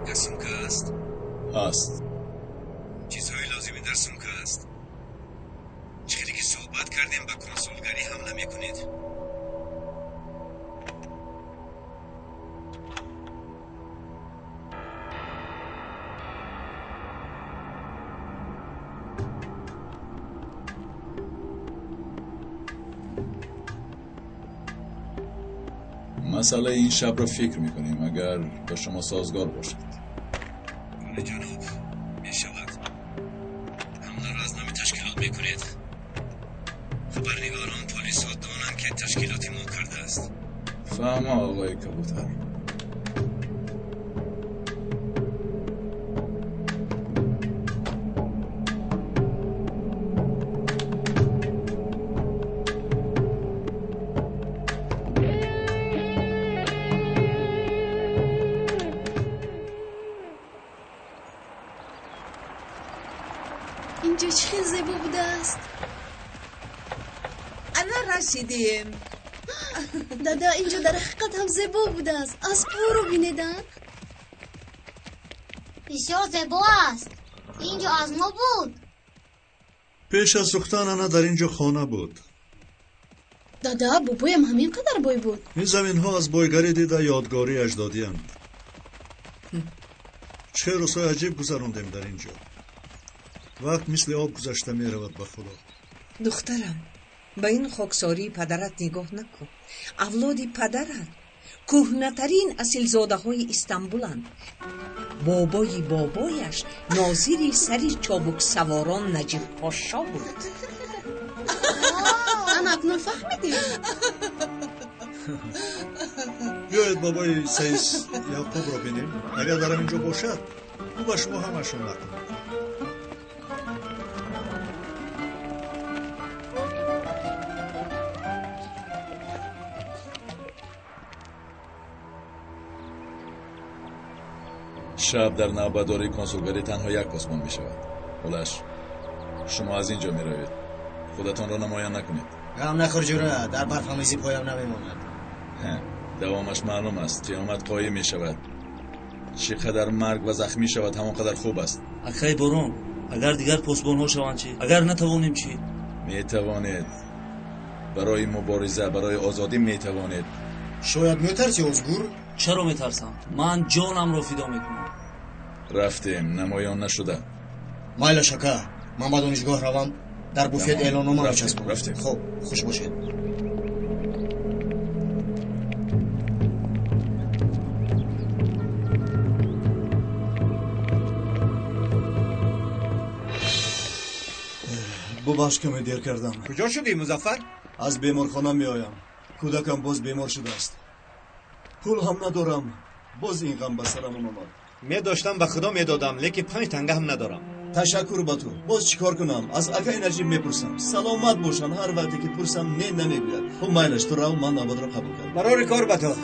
یک سمکه است؟ هست. چیزهای لازمی در سمکه است. چیزی که صحبت کردیم به کنسولگری حمله میکنید. مسئله این شب را فکر میکنیم اگر به شما سازگار باشد. جناب میشود حمله را از نام تشکیلات میکنید. خبرنگاران پلیس ها دانند که تشکیلاتی ما کرده است. فهم آقای کبوتر. است. انا رسیدیم. دادا اینجا در حقیقت هم زیبا بوده است. اسب رو بینیدن؟ بسیار زیبا است. اینجا از ما بود. پیش از سوختن انا در اینجا خانه بود. دادا بابایم همین قدر بای بود. این زمین ها از بایگری دیده یادگاری اجدادی اند. چه روزهای عجیب گذراندیم در اینجا. وقت مثل آب گذشته می رود به خدا. دخترم به این خاکساری پدرت نگاه نکن. اولادی پدرت کهنه‌ترین اصیلزاده های استانبولند. بابای بابایش ناظری سری چابک سواران نجیب پاشا بود. انا اکنون فهمیدیم. بیایید بابای سیس یعقوب را بینیم. اگر در اینجا باشد او به شما همشون نکن. شب در نوبتداری کنسولگری تنها یک پاسبان می شود. بلش شما از اینجا می روید. خودتان را نمایان نکنید. غم نخور جوره، در برفهمیزی پایم نمیماند. دوامش معلوم است. قیامت قایم می شود. چقدر مرگ و زخمی شود همانقدر خوب است. اکای برون اگر دیگر پاسبان ها شوند چی؟ اگر نتوانیم چی؟ می توانید. برای مبارزه برای آزادی می توانید. شاید میترسی ازگور؟ چرا میترسم؟ من جانم را فدا میکنم. رفتیم نمایان نشده. مایل شکه من با دانشگاه روم. در بوفت اعلاننامه را چسبونم. رفتیم. خب خوش باشید. ببخش که می دیر کردم. کجا شدی مظفر؟ از بیمارخانه می آیم. کودکم باز بیمار شده است. پول هم ندارم. باز این غم به سرم آمد. می داشتم به خدا می دادم لیکن 5 تنگه هم ندارم. تشکر با تو. باز چیکار کنم؟ از اکای نجیب میپرسم. سلامت باشن. هر وقتی که پرسم نه نمیگوید. خب مایلش تو رو من نبود را قبول کردم. برای کار با تو.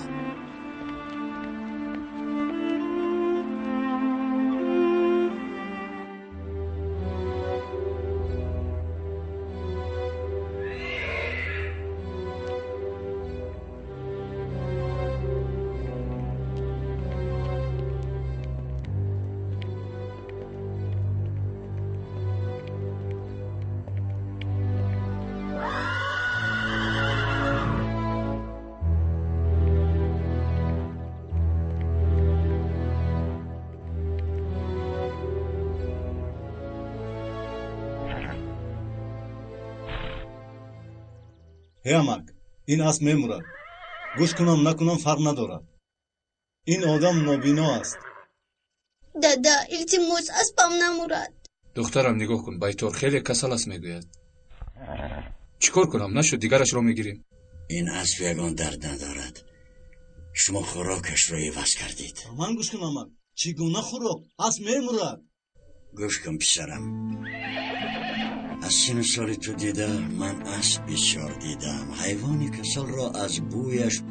همک این اسب میمورد. گوش کنم نکنم فرق ندارد. این آدم نابینا است. دادا التماس اسبم نمورد. دخترم نگاه کن بایطور خیلی کسل است میگوید. چیکار کنم؟ نشد دیگرش رو میگیریم. این اسب یگان درد ندارد. شما خوراکش رو عوض کردید. من گوش کنم چگونه خوراک؟ اسب میمورد. گوش کن پسرم. از سن سال تو دیده من اسب بسیار دیدم. حیوانی کسل را از بویش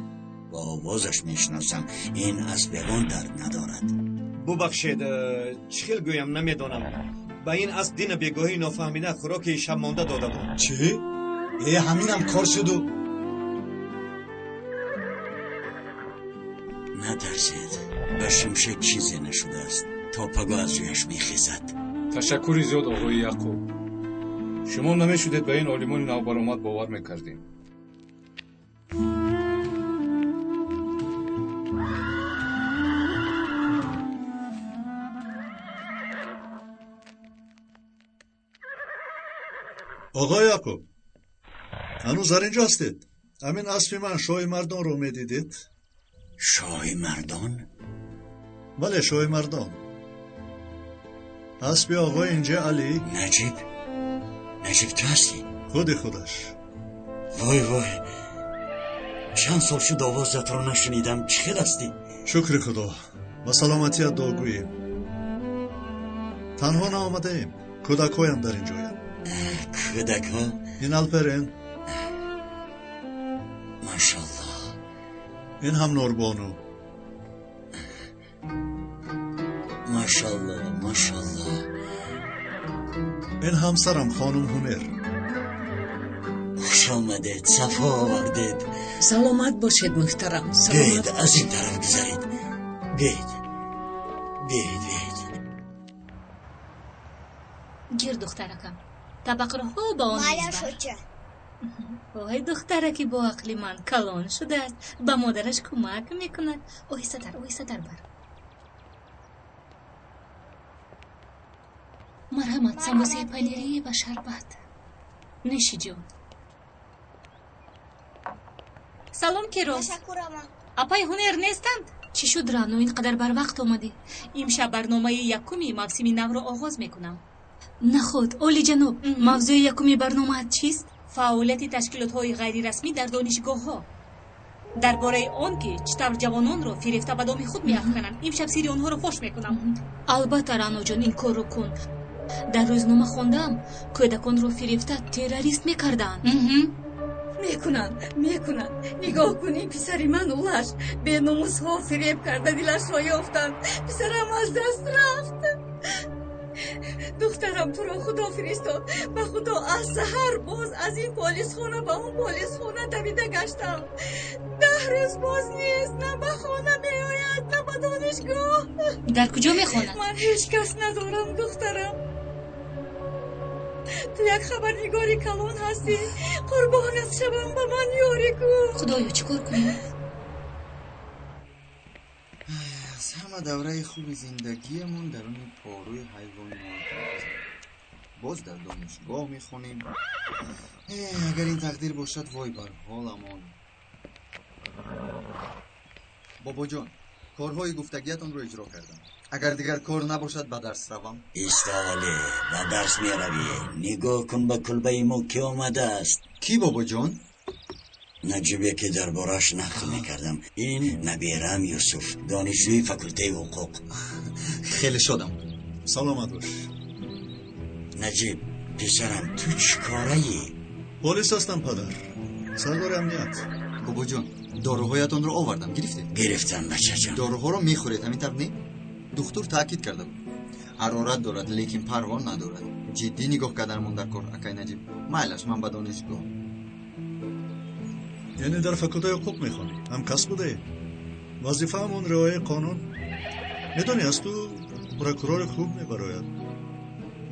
و آوازش میشناسم. این اسب یگان درد ندارد. ببخشید چخیل گویم نمیدانم. با این اسب دین بیگاهی نافهمیده خوراک شب مانده داده بود. چی؟ همینم کار شد و نترسید. به شمشک چیزی نشده است. تا پگاه از رویش میخیزد. تشکری زیاد آقای یعقوب. شما نمیشدید به این عالمان نوبرآمد باور میکردیم. آقای یعقوب هنوز در اینجا هستید؟ همین اسب من شاه مردان رو میدیدید؟ شاه مردان؟ بله شاه مردان. اسب آقای اینجا علی. نجیب تو هستی؟ خودش. وای چند سال شد آوازت رو نشنیدم. چه هستی؟ شکر خدا و سلامتیت دعاگوییم. تنها نآمده ایم. کودکایم در اینجایم. کودک ها؟ این الپرین. ماشاءالله. این هم نوربانو. ماشاءالله. این همسرم خانم هنر. آمدید صفا آوردید. سلامت باشید محترم. بیاید از این طرف گذارید. بیاید گیر دخترکم طبقره‌ها با آن میزبر. وای دخترکی با عقل من کلان شده است، به مادرش کمک میکند. آهسته‌تر بر. مرحمت سمبوسه پنیری و شربت. نوشی جون. سلام کیروس. اپای هنر نیستند؟ چی شد رانو اینقدر بر وقت آمدی؟ امشب برنامه یکمی موسم نو را آغاز میکنم. نه خود اولی جناب، موضوع یکمی برنامه چیست؟ فعالیت تشکیلات‌های غیر رسمی در دانشگاه‌ها. درباره آن که چطور جوانان را فریفته به دام خود می‌افکنند، امشب سری آنها را فاش میکنم. البته رانو جان این کار رو کن. در روزنامه خوندم کودکان رو فریفته تروریست میکردند. میکنن. نگاه کنی پسری من اولش به ناموس ها فریب کرده دلش را یافتند. پسرم از دست رفت. دخترم تو را خدا فرستاد. به خدا از سحر باز از این پلیس خانه به اون پلیس خانه دویده گشتم. 10 روز باز نیست. نه به خانه میآید نه به دانشگاه. در کجا میخواند؟ من هیچ کس ندارم دخترم. تو یک خبرنگاری کلان هستی. قربانت شوم به من یاری کن. خدایا چیکار کنیم؟ از همه دوره خوب زندگیمون در اون پاروی حیوانی باز در دانشگاه میخونیم. اگر این تقدیر باشد وای بر حالمان. بابا جان کارهای گفتگیتان رو اجرا کردم. اگر دیگر کار نباشد به درس روم. ایستاله به درس می روی. نگاه کن به کلبه ما کی آمده است. کی بابا جان؟ نجیبه که دربارش نقل میکردم. این نبیرم یوسف، دانشجوی فکلته حقوق. خیلی شدم. سلامت باش. نجیب پسرم تو چیکاره ای؟ پلیس هستم پدر. سردار امنیت. بابا جان داروهایتان رو آوردم. گرفتم بچه جان. داروها رو میخورید همین طرف نه؟ دکتر تاکید کرده بود حرارت دارد لیکن پروان ندارد. جدی نگاه کردنمون در کار اکای نجیب. مایلش من به دانشگاه. یعنی در فکلته حقوق میخوانی؟ هم کس بوده؟ وظیفه همون رعایت قانون. میدونی از تو پروکورور خوب میبراید.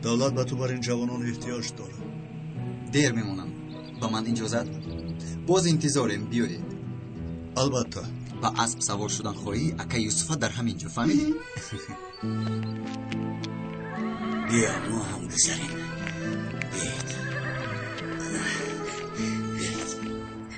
دولت به تو بر این جوانان احتیاج داره. دیر میمونم. با من اجازت؟ باز انتظارم بیایید. البته. با اسب سوار شدن خواهی اکا یوسفه در همینجا فهمیدی؟ بیا ما هم گذاریم.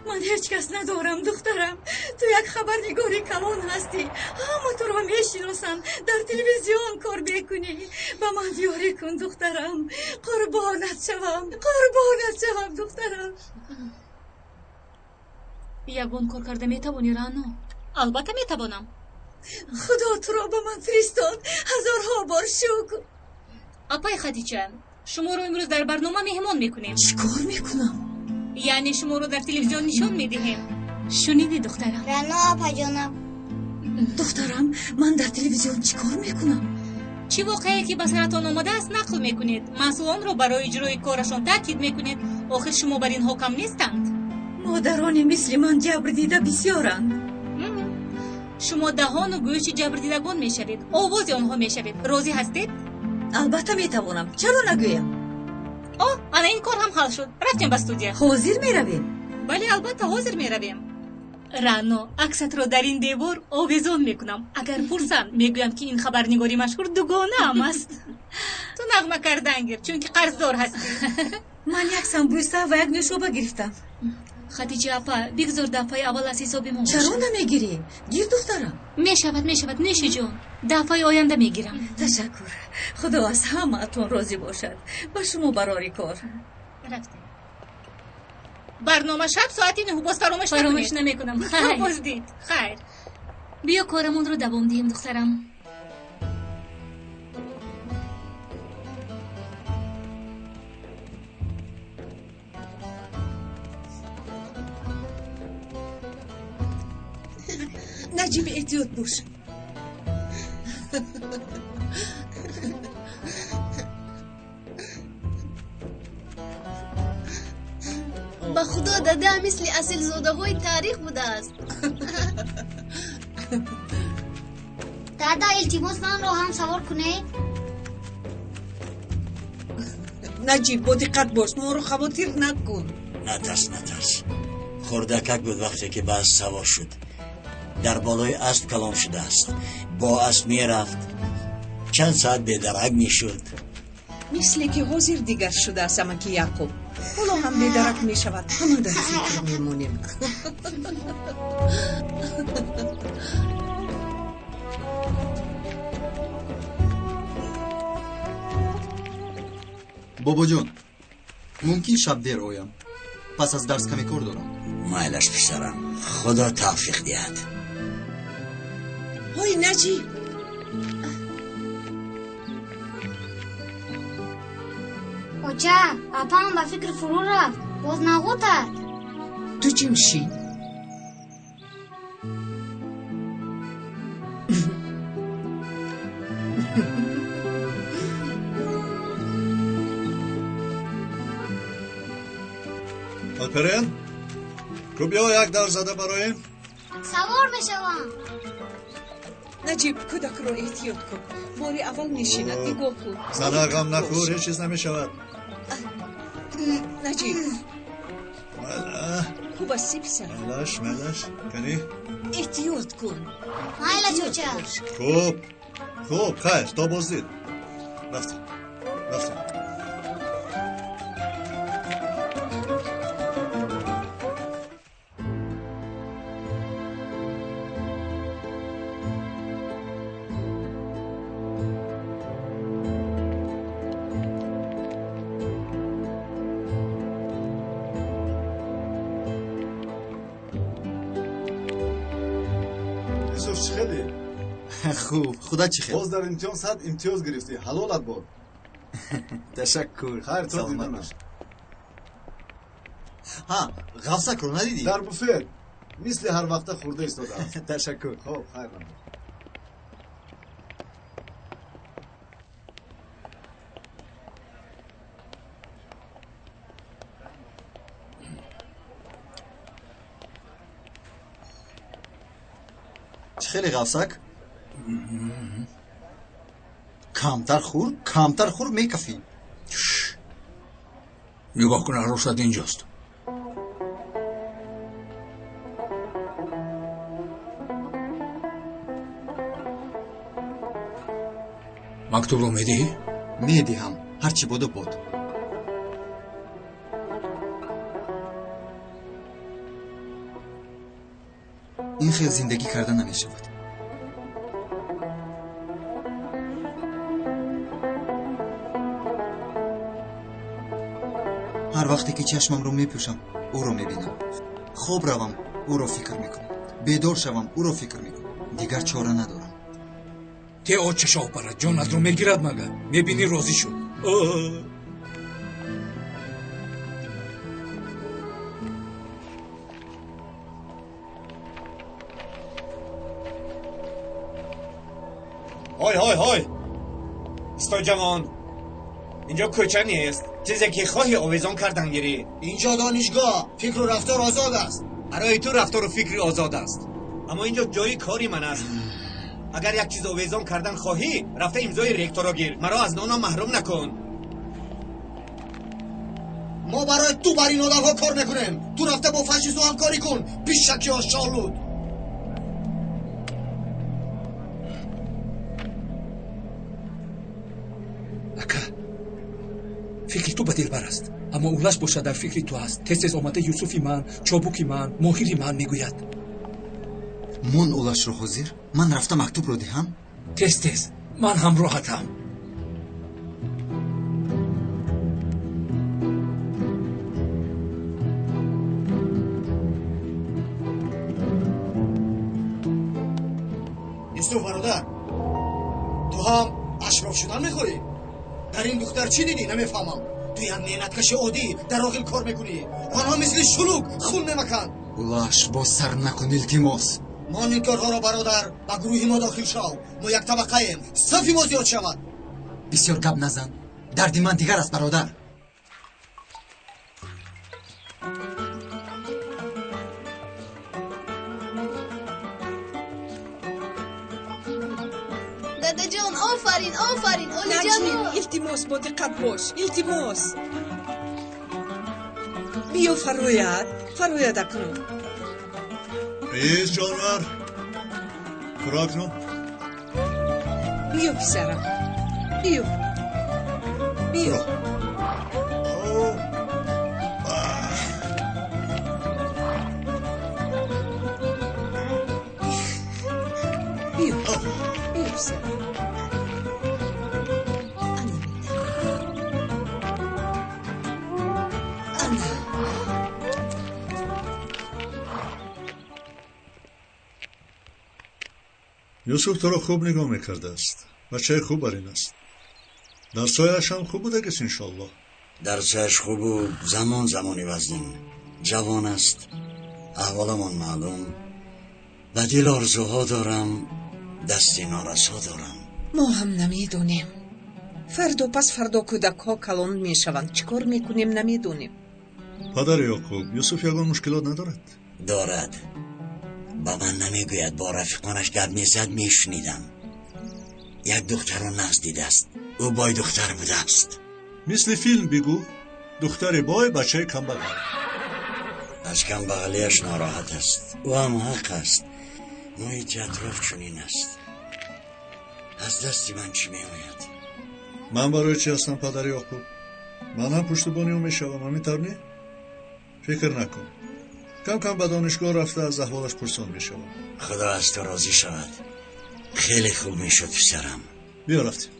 من هیچ کس ندارم دخترم. تو یک خبرنگاری کلان هستی. همه تو را میشناسن. در تلویزیون کار میکنی. به من یاری کن دخترم. قربانت شوم دخترم. یگون کار کرده میتوانی رانو؟ البته میتوانم. خدا تو را به من فرستاد. هزارها بار شکر. اپای خدیجه شما رو امروز در برنامه مهمان میکنیم. چیکار میکنم؟ یعنی شما رو در تلویزیون نشون میدهیم. شنیدی دخترم؟ رنا اپا جانم. دخترم من در تلویزیون چیکار میکنم؟ چی واقعی که به سرتان آمده است نقل میکنید. مسئولان رو برای اجرای کارشان تاکید میکنید. آخر شما بر این حکم نیستند. مادرانی مثل من جبر دیده بسیارند. شما دهان و گوش جبر دیدگان میشوید. آواز آنها میشوید. راضی هستید؟ البته میتوانم. چرا نگویم؟ انا این کار هم حل شد. رفتیم به استودیو. حاضر میرویم؟ بله البته حاضر میرویم. رانو عکست رو در این دیوار آویزان میکنم. اگر پرسن میگویم که این خبرنگاری مشهور دوگانه هم است. تو نغمه کردن گیر چون که قرضدار هستی. من یک سمبوسه و یک نوشابه گرفتم. خدیجه اپا بگذار دفعه اول از حساب ما. چرا نمیگیری؟ گیر دخترم. میشود نوشی جان. دفعه آینده میگیرم. تشکر. خدا از همه اتون راضی باشد. با شما براری کار. رفتیم. برنامه شب ساعتی 9 باز فراموش نمیکنم. بازدید. خیر. بیا کارمون رو دوام دیم دخترم. نجیب احتیاط باش. با خدا خدا داده مثل اصل زاده های تاریخ بوده است. دادا التماس من رو هم سوار کنه. نجیب با دقت باش، ما رو خواطر نکن. نترس خوردکک بود وقتی که باز سوار شد در بالای اسب کلام شده است. با اسب می رفت چند ساعت بیدرک می شد. مثل که حاضر دیگر شده است اما که یعقوب حالا هم بیدرک می شود. همون در فکر می مونیم. بابا جان ممکن شب دیر آیم پس از درس کمی کار دارم. مایلش پسرم خدا توفیق دهد. های نجیب اوچه اپا هم با فکر فرو رفت باز نگوتد. تو چی میشی؟ آلپرین کو بیا یک در زده برایم. سوار بشوم. نجیب کودک رو احتیاط کن. باری اول نشیند نگاه کن. زده غم نخور هیچ چیز نمی شود. نجیب مالا خوب است پسر. ملش کنی احتیاط کن. مایلا چوچه خوب خیر تا بازدید. رفتیم خوب خدا چی خیر. باز در امتحان صد امتیاز گرفتی. حلالت باد. تشکر. خیر تو دیدنش. ها غفصک رو ندیدی؟ در بوفت مثل هر وقت خورده ایستاده است. تشکر. خب خیر. چه خیلی غفصک؟ کمتر خور میکفی. نگاه کن عروست اینجاست. مکتوب رو میدی؟ میدیم هرچی بود بود. این خیلی زندگی کردن نمیشود. هر وقتی که چشمم رو میپوشم او رو میبینم. خواب روم او رو فکر میکنم. بیدار شوم او رو فکر میکنم. دیگر چاره ندارم. ته او چشاو برد جانت رو میگیرد مگر میبینی راضی شد. های استای جوان اینجا کوچه نیست. چیزی که خواهی آویزان کردن گیری. اینجا دانشگاه فکر و رفتار آزاد است. برای تو رفتار و فکری آزاد است اما اینجا جای کاری من است. اگر یک چیز آویزان کردن خواهی رفته امضای رکتور گیر. مرا از نانا محروم نکن. ما برای تو بر این آدم ها کار نکنیم. تو رفته با فاشیستو همکاری کن. پیش شکی ها شالود. فکری تو به دلبر است اما اولش باشه در فکری تو است. تز آمده یوسفی من چابوکی من ماهیری من میگوید. من اولش رو حاضر من رفته مکتوب رو دهم. تز من هم راحتم. یوسف برادر تو هم اشراف شدن میخوری؟ در این دختر چی دیدی نمیفهمم. تو یک مهنتکش عادی در آقل کار میکنی. آنها مثل شلوک خون نمکن. اولاش با سر نکن التماس. مان این کارها را برادر با گروهی ما داخل شو. ما یک طبقه ایم. صفی ما زیاد شود. بسیار گپ نزن. دردی من دیگر است برادر. داداجان آفرین آفرین اولی نجمی جانو التماس با دقت باش التماس بیا فروید اکنون ایز جانور کراکنو بیا پسرم بیا بیا پسرم یوسف تو را خوب نگاه میکرده است بچه خوب برین است درسایش هم خوب بوده گست انشالله درسایش خوب و زمانی وزنیم جوان است احوالمان معلوم و دل آرزوها دارم دستی نارسا دارم ما هم نمیدونیم فردا پس فردا کودک ها کلان میشوند چیکار میکنیم نمیدونیم پدر یعقوب یوسف یگان مشکلات ندارد دارد با من نمیگوید با رفیقانش گپ میزد میشنیدم یک دختر را نزد دیده است او بای دختر بوده است مثل فیلم بگو دختر بای بچه کم بغل از کم بغلیش ناراحت است او هم حق است محیط اطراف چنین است از دستی من چی میآید من برای چی هستم پدر یعقوب من هم پشتیبانی او میشوم همینطور فکر نکن کم کم به دانشگاه رفته از احوالش پرسان میشوم خدا از تو راضی شود خیلی خوب میشد پسرم بیا رفتیم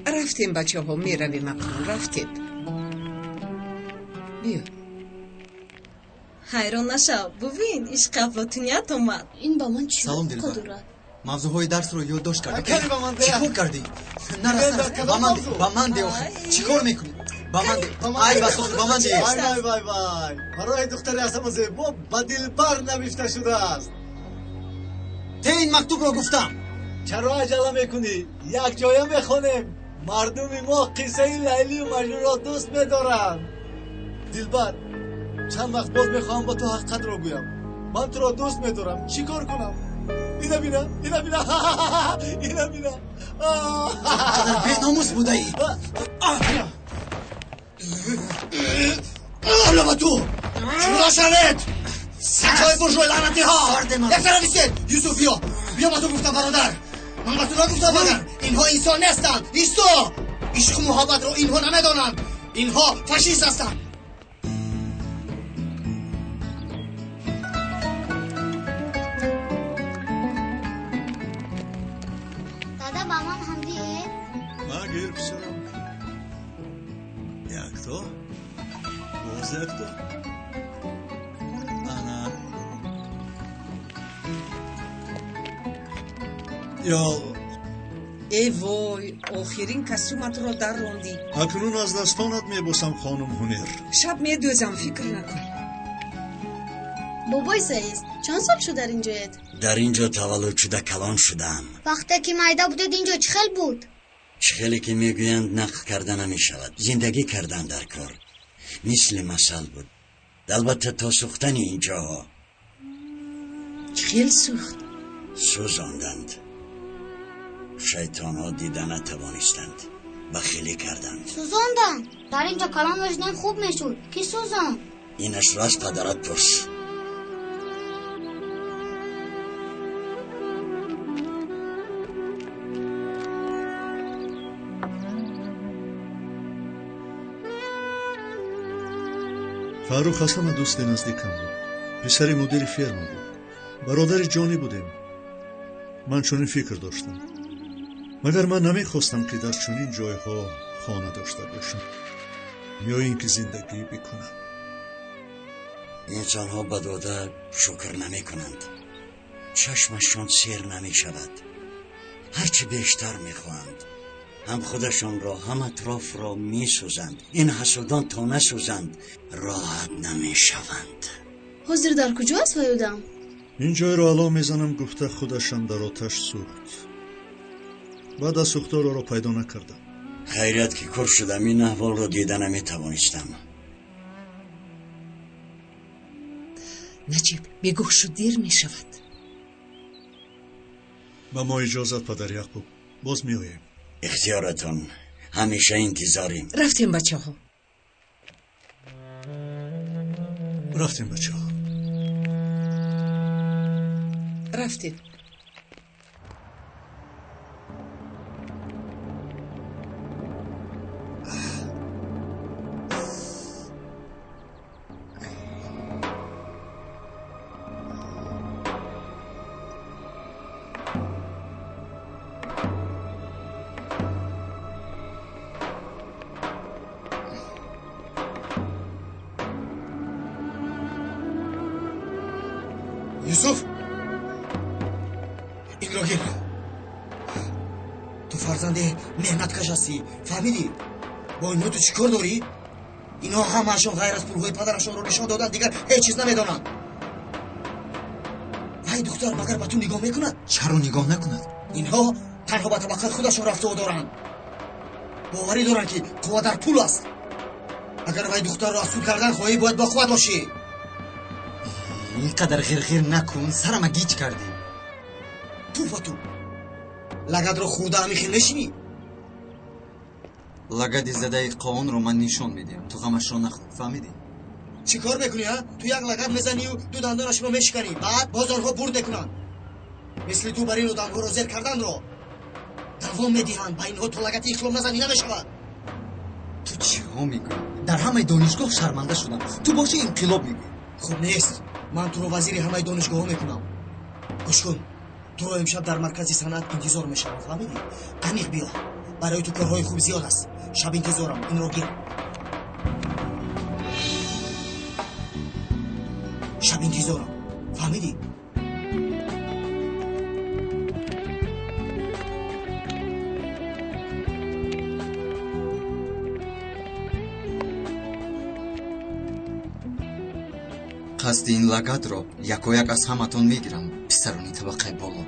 رفتیم بچه ها میرویم اکنون رفتیم بیا حیران نشو ببین عشق افلاطونیت اومد این با من چی سلام دلبر دارد موضوعهای درس رو یادداشت کردی کلی با من ده. چیکار کردی نرسن با من ده آخه چیکار میکنی با من ده ای بس با من ده وای برای دختری هستم زیبا با دلبر نوشته شده است ته این مکتوب رو گفتم چرا عجله میکنی یک جایم بخونیم مردم ما قصه لیلی و مجنون را دوست میدارن دلبر چند وقت باز میخوام با تو حقیقت رو گویم من تو را دوست میدارم چی کار کنم اینا بینا اینا بینا چقدر بی‌ناموس بوده ای حالا با تو شروع شوید سکای برجوی لعنتی ها یک طرف ایستید یوسف بیا با تو گفتم برادر من با تو نگفتم برادر اینها انسان نیستند ایستو عشق و محبت رو اینها نمیدانند اینها فاشیست هستند دادا با من هم دیه گیر پسرم یک تا باز یک تا انا یا ای وای آخرین کسومت را در راندی اکنون از دستانت میبوسم خانم هنر شب میدوزم فکر نکن بابای سعیز چند سال شد در اینجایت در اینجا تولد شده کلان شدم وقتی که میده بودید اینجا چخل بود چخلی که میگویند نقل کردن نمیشود زندگی کردن در کار مثل مثل بود البته تا سوختن اینجا چخل سوخت سوزاندند شیطان ها دیدن نتوانستند بخیلی کردند سوزاندن در اینجا کلام وجدان خوب میشود کی سوزان اینش را از پدرت پرس فاروق حسن دوست نزدیکم بود پسر مدیر فرما بود برادر جانی بودیم من چنین فکر داشتم مگر من نمیخواستم که در چنین جایها خانه داشته باشم یا اینکه زندگی بکنم انسان ها به داده شکر نمی کنند چشمشان سیر نمی شود هرچی بیشتر می خواهند هم خودشان را هم اطراف را می سوزند این حسودان تا نسوزند راحت نمی شوند حضر در کجا است ویودم این جای را علا میزنم گفته خودشان در آتش سوخت بعد از سوختار را پیدا نکردم خیریت که کور شدم این احوال را دیده نمی توانستم نجیب بگو شو دیر می شود. با ما اجازت پدر یعقوب، باز می آییم. اختیارتون، همیشه انتظاریم. رفتیم بچه ها. رفتیم بچه ها. رفتیم. یوسف این را گیر. تو فرزند مهنت کش هستی، فهمیدی؟ با اینو تو چی کار داری؟ اینا همه‌شون غیر از پولهای پدرشون رو نشان دادن، دیگر هیچ چیز نمیدانن. وای دختر مگر به تو نگاه میکند؟ چرا نگاه نکند؟ اینها تنها به طبقت خودشون رفته و دارن. باوری دارن که قوه در پول است. اگر وای دختر را سود کردن خواهی باید با قوت باشی. اینقدر غیر نکن، سرم گیج کردی. تو لگد رو خورده همیخی نشینی. لگد زده قانون رو من نشون میدیم، تو غمش رو نخور، فهمیدی؟ چی کار میکنی ها؟ تو یک لگد میزنی و دو دندانش رو میشکنی، بعد بازارها برد میکنن. مثل تو برای رو دنگو رو زیر کردن رو دوام میدیهن، با اینها تو لگد اخلام نزنی نمیشود. تو چی ها میگوی؟ در همه دانشگاه شرمنده شدم، تو باشه انقلاب میگوی. خوب نیست، من تو رو وزیر همه دانشگاه میکنم. گوش کن، تو رو امشب در مرکزی صنعت انتظار میشم، فهمیدی؟ عمیق بیا، برای تو کارهای خوب زیاد است. شب انتظارم، این رو گیر. شب انتظارم، فهمیدی؟ قصد این لگد رو یکایک از همتون میگیرم، پسرانی طبقه بالا.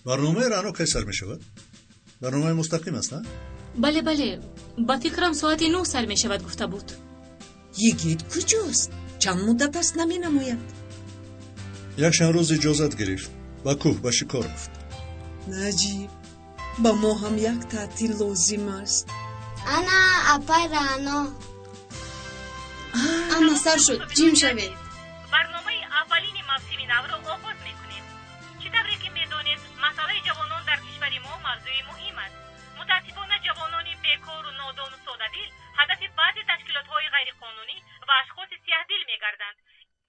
برنامه رانو کی سر می شود؟ برنامه مستقیم است نه؟ بله بله، با فکرم ساعت 9 سر می شود گفته بود. یگید کجاست؟ چند مدت است نمی نموید؟ یک چند روز اجازت گرفت، با کوه با شکار رفت. نجیب، با ما هم یک تعطیل لازم است. انا اپای رانا. اما سر شد، جیم شوید. برنامه اولین موسم نو را آغاز میکنیم. چطوری که میدانید مسئله جوانان در کشور ما موضوع مهم است. متاسفانه جوانان بیکار و نادان و ساده‌دل هدف بعضی تشکیلات‌های غیرقانونی و اشخاص سیاه‌دل می‌گردند.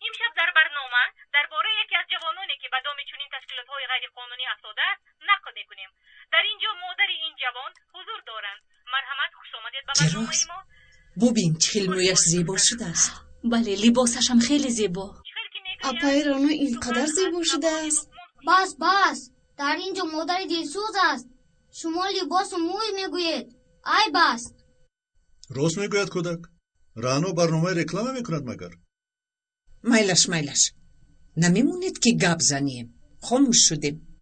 امشب در برنامه درباره یکی از جوانانی که به دام چنین تشکیلات‌های غیرقانونی افتاده است نقل می‌کنیم. در اینجا مادر این جوان حضور دارند. مرحمت، خوش آمدید به برنامه ما. ببین چه مویش زیبا شده است. بله، لباسش هم خیلی زیبا. اپای رانو اینقدر زیبا شده است. بس در اینجا مادر دلسوز است. شما لباس و موی میگوید. ای بس. راست میگوید کودک. رانو برنامه رکلام میکند مگر؟ میلش نمیمونید که گپ زنیم. خاموش شدیم.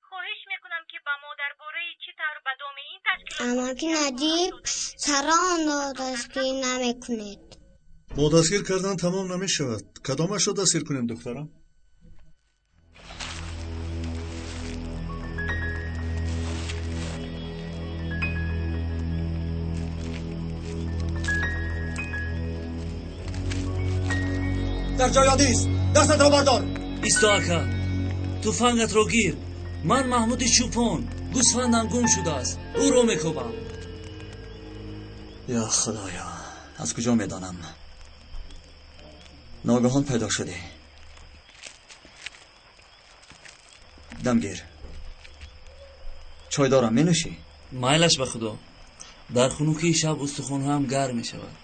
خواهش میکنم که با ما درباره چطور به دام این تشکیلات اما که نجیب سران دستگیر نمیکنید. ما دستگیر کردن تمام نمیشود. کدامش رو دستگیر کنیم دخترم؟ در جای است. دستت را بردار. ایستو اکا، تفنگت رو گیر. من محمود چوپان، گوسفندم گم شده است. او رو میکوبم. یا خدایا، از کجا میدانم؟ ناگهان پیدا شده. دمگیر، چای دارم، می نوشی؟ مایلش به خدا. در خنوکی شب استخوان هم گرم می شود.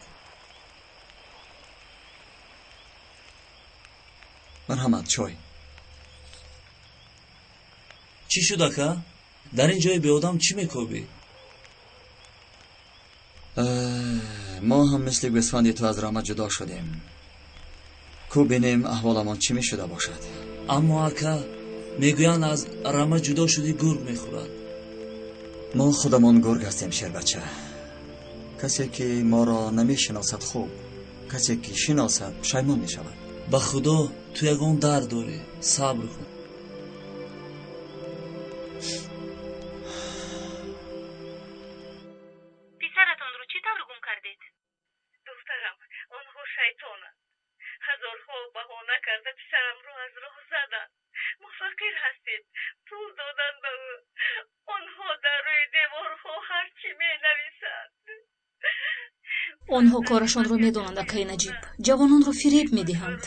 مرحمت، چای. چی شد اکا؟ در این جای به آدم چی میکوبی؟ ما هم مثل گوسفندی تو از رحمت جدا شدیم. کو بینیم احوالمان چی می شده باشد. اما اکا میگویند از رحمت جدا شدی گرگ میخورد. ما خودمان گرگ هستیم شیر بچه. کسی که ما را نمی شناسد خوب، کسی که شناسد پشیمان می شود. به خدا تو یگان درد داری، صبر کن. پسرتان رو چی طور گم کردید؟ دخترم، آنها شیطانند. هزارها بهانه کرده پسرم رو از راه زدن. ما فقیر هستید، پول دادن به او. آنها در روی دیوارها هرچی می نویسند. آنها کارشان رو میدانند اکای نجیب. جوانان رو فریب میدهند.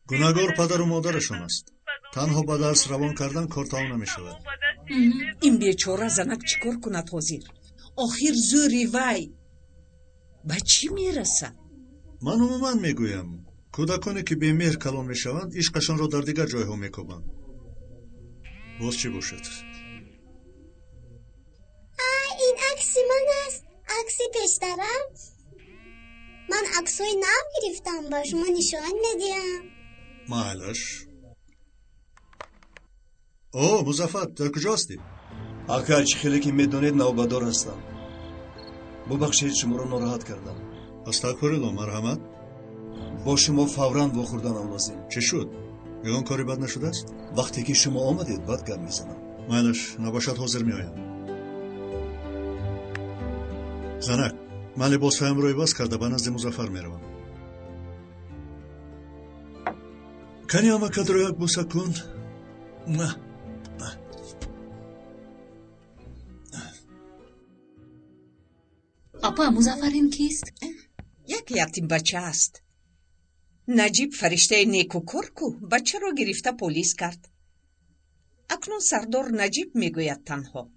گناهگار پدر و مادرشان است. تنها با درس روان کردن کار تمام نمیشود. این بیچاره زنک چیکار کند حاضر؟ آخر زوری وای به چی میرسد؟ من عموما میگویم کودکانی که به مهر کلان میشوند عشقشان را در دیگر جایها میکوبند. باز چی باشد؟ این عکس من است. عکس پسرم. من عکسای نو گرفتم، با شما نشان میدیم. محلش. اوه مظفر، در کجا هستی؟ آقا خیلی که میدونید نوبادار هستم. ببخشید شما رو ناراحت کردم. استغفرالله، مرحمت. با شما فوراً واخوردنم لازم. چه شد؟ یگان کاری بد نشده است؟ وقتی که شما آمدید بد گپ میزنم. محلش، نباشد حاضر میآیم. زنک، من لباسهایم رو عوض کرده به نزد مظفر میروم. کنی آمکد رو یک بوسه کن؟ نه. اپا مظفرین کیست؟ یک یتیم بچه است. نجیب فرشته نیکوکار کو بچه را گرفته پلیس کرد. اکنون سردار نجیب میگوید تنها.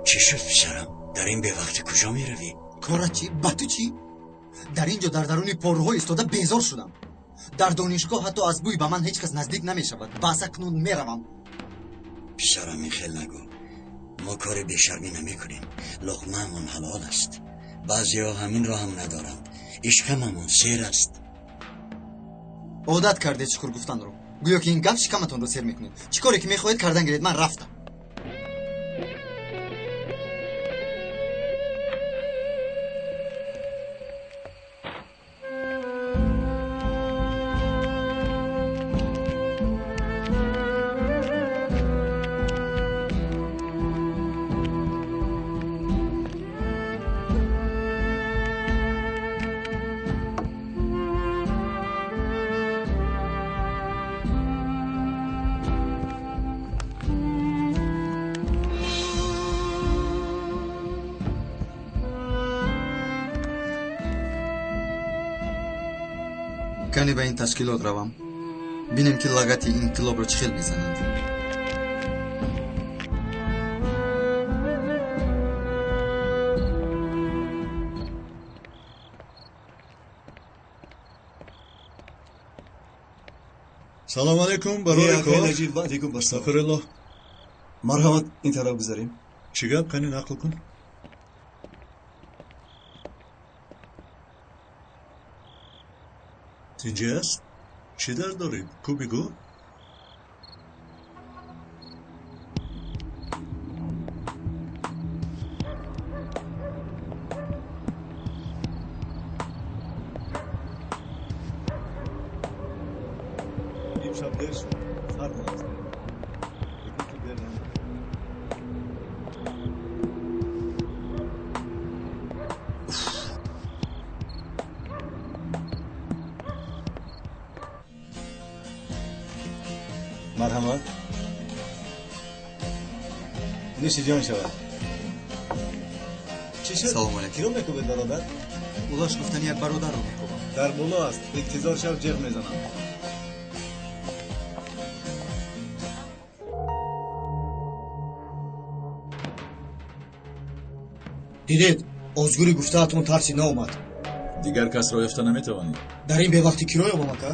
چی شد پسرم؟ در این به وقت کجا می روی؟ کارت چی؟ با تو چی؟ در اینجا در درون پرها ایستاده بیزار شدم. در دانشگاه حتی از بوی به من هیچ کس نزدیک نمی شود. بس اکنون می روم. پسرم این خیل نگو. ما کار بیشرمی نمی کنیم. لقمه همون حلال است. بعضی ها همین را هم ندارند. عشقم همون سیر است. عادت کرده چکر گفتن رو. گویا که این گپ شکمتون رو سیر میکنید. چی کاری که میخواهید کردن گرید. من رفتم. کنی به این تشکیلات روم بینیم که لغت انقلاب رو چخیل میزنند. салом алейкум барои кор Наҷиб ваълайкум ассалом. сафариллоҳ марҳамат ин тараф гузарем. чӣ гап қани нақл кун тинҷи аст чӣ дард доред кӯ бигӯ имшаб дер шуд. Сар ҳост. марҳамат. нӯши ҷон шавад. чӣ шуд? салом алейкум. киро мекӯбед бародар? улош гуфтани як бародарро мекӯбам. дар боло аст. иқтизор шав ҷиғ мезанам. дидед озгури гуфтаатон тарси наомад. дигар касро ёфта наметавонӣ. дар ин бевақти киро ёбам ака.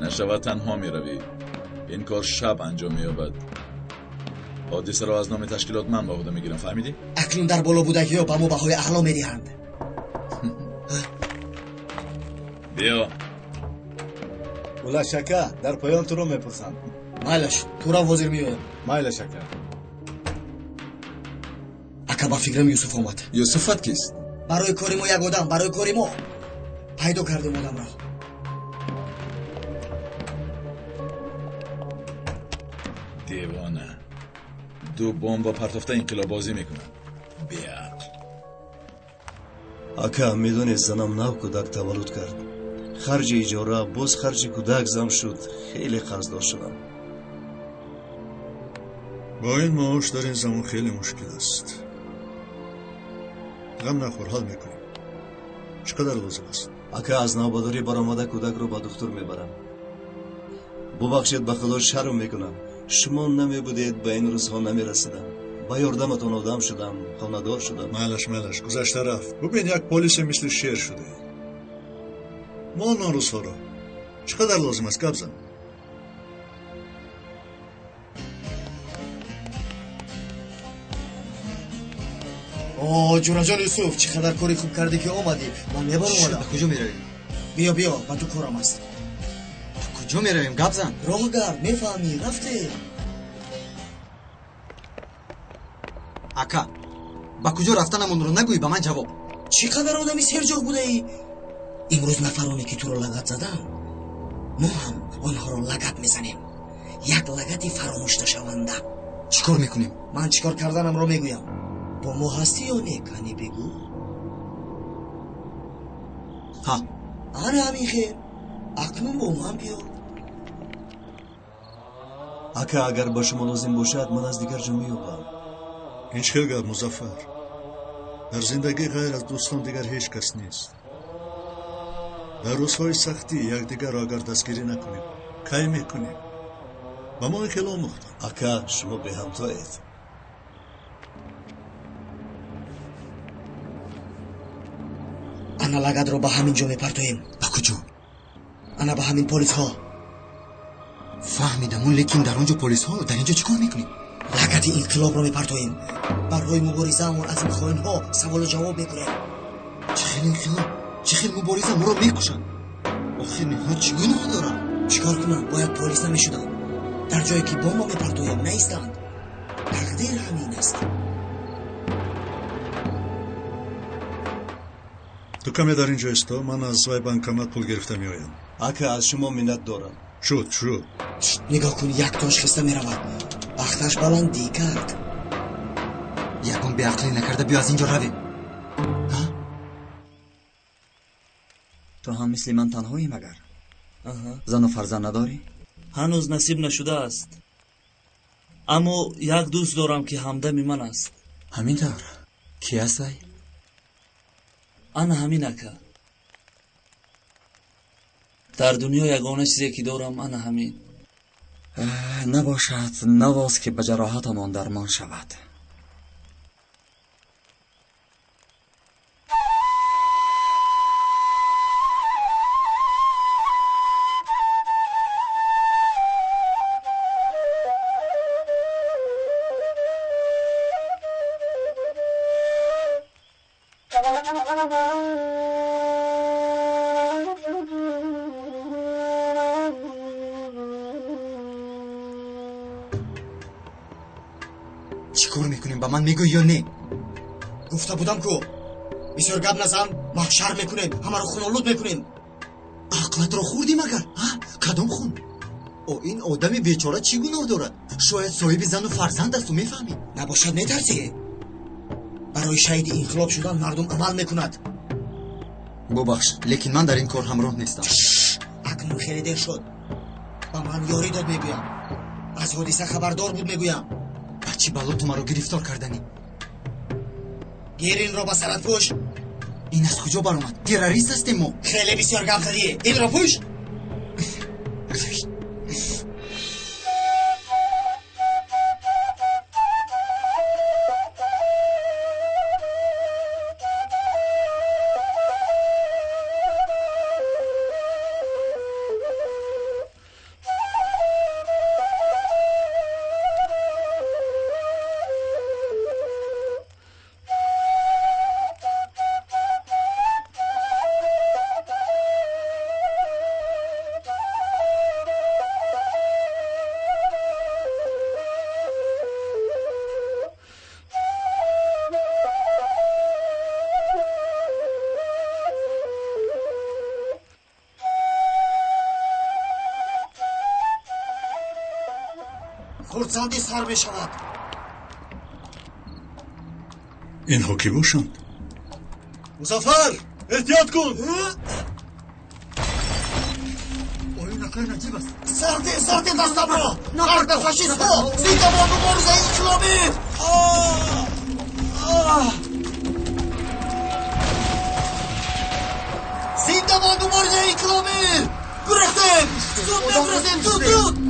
нашавад танҳо меравӣ. ин кор шаб анҷом меёбад. ҳодисаро аз номи ташкилот ман ба ӯҳда мегирам, фаҳмидӣ? акнун дар боло будагиҳо ба мо баҳои аъло медиҳанд. биё. ула шака дар поён туро мепурсанд. майла шуд турам ҳозир меоям. майла шака. ака ба фикрам юсуф омад. юсуфат кист? барои кори мо як одам барои кори мо пайдо кардем одамро. девона ду бомба партофта инқилоббозӣ мекунад. беақл. ака медонед занам нав кӯдак таваллуд кард. харҷи иҷора боз харҷи кӯдак зам шуд. хеле қарздор шудам. бо ин маош дар ин замон хеле мушкил аст ғам нахӯр ҳал мекунем чӣ қадар лозим аст ака аз навбадорӣ баромада кӯдакро ба духтур мебарам. бубахшед ба худо шарм мекунам. шумо намебудед ба ин рӯзҳо намерасидам. ба ёрдаматон одам шудам, хонадор шудам. майлаш гузашта рафт. бубин як полисе мисли шер шуде. мол норӯзҳоро чӣ қадар лозим аст гап зан. ҷунаҷон юсуф чӣ қадар кори хуб кардӣ ки омадӣ. ман мебарам одам. ба куҷо меравем? биё ба ту корам аст. ба куҷо меравем гап зан. роҳ гард мефаҳмӣ рафте. ака ба куҷо рафтанамонро нагӯӣ ба ман ҷавоб. чӣ қадар одами серҷоҳ будаӣ. имрӯз нафароне ки туро лагат заданд мо ҳам онҳоро лагат мезанем. як лагати фаромӯшташаванда. чӣ кор мекунем? ман чӣ кор карданамро мегӯям. бо мо ҳастӣ ё не кани бигӯ. ҳа ана ҳамин хел акнун бо ман биё. ака агар ба шумо лозим бошад ман аз дигар ҷо меёбам. ин чӣ хел гап музаффар. дар зиндагӣ ғайр аз дӯстон дигар ҳеҷ кас нест. дар рӯзҳои сахтӣ якдигарро агар дастгирӣ накунем кай мекунем. ба мо ин хел омӯхтанд. ака шумо беҳамтоед. ана лагатро ба ҳамин ҷо мепартоем. ба куҷо? ана ба ҳамин полисҳо. фаҳмидам лекин дар он ҷо полисҳо дар ин ҷо чӣ кор мекунем? лагати инқилобро мепартоем. барои муборизаамон аз ин хоинҳо саволу ҷавоб мекунем. чӣ хел инқилоб? чӣ хел мубориза? моро мекушанд. охир ниҳоят чӣ гуноҳ дорам? чӣ кор кунам? бояд полис намешудам. дар ҷое ки бомба мепартоям наистанд. тақдир ҳамин аст. ту каме дар ин ҷо исто. ман аз вай банкомат пул гирифта меоям. ака аз шумо миннат дорам. шуд нигоҳ кун як тош хиста меравад. бахташ баландӣ кард. ягон беақлӣ накарда биё аз ин ҷо равем. ту ҳам мисли ман танҳоӣ магар? зану фарзанд надорӣ? ҳанӯз насиб нашудааст. аммо як дӯст дорам ки ҳамдами ман аст. ҳамин тавр? ки аст вай? ана ҳамин ака. дар дунё ягона чизе ки дорам ана ҳамин. набошад навоз ки ба ҷароҳатамон дармон шавад. چی کار میکنیم با من میگوی یا نه؟ گفته بودم کو بسیار گپ نزن محشر میکنیم همه رو خونالود میکنیم. عقلت رو خوردیم اگر؟ کدام خون؟ او این آدم بیچاره چی گناه دارد؟ شاید صاحب زن و فرزند است و میفهمی. نباشد میترسی؟ برای شهید انقلاب شدن مردم عمل میکند. ببخش لیکن من در این کار همراه نیستم. اکنون خیلی دیر شد. با من یاری داد میگویم. از حادثه خبردار بود میگویم. بچی بلو تو مرا گرفتار کردنی. گیر این را با سرت پوش. این از کجا برآمد؟ تروریست هستیم ما. خیلی بسیار گپ زدی. این را پوش. خردسندی سر می شود. اینها کی باشند؟ مسافر احتیاط کن. سرده دستم را مرد فاشیست ها زنده باد مبارزه انقلابی. زنده باد مبارزه انقلابی. گرفتیم زود بفرستیم زود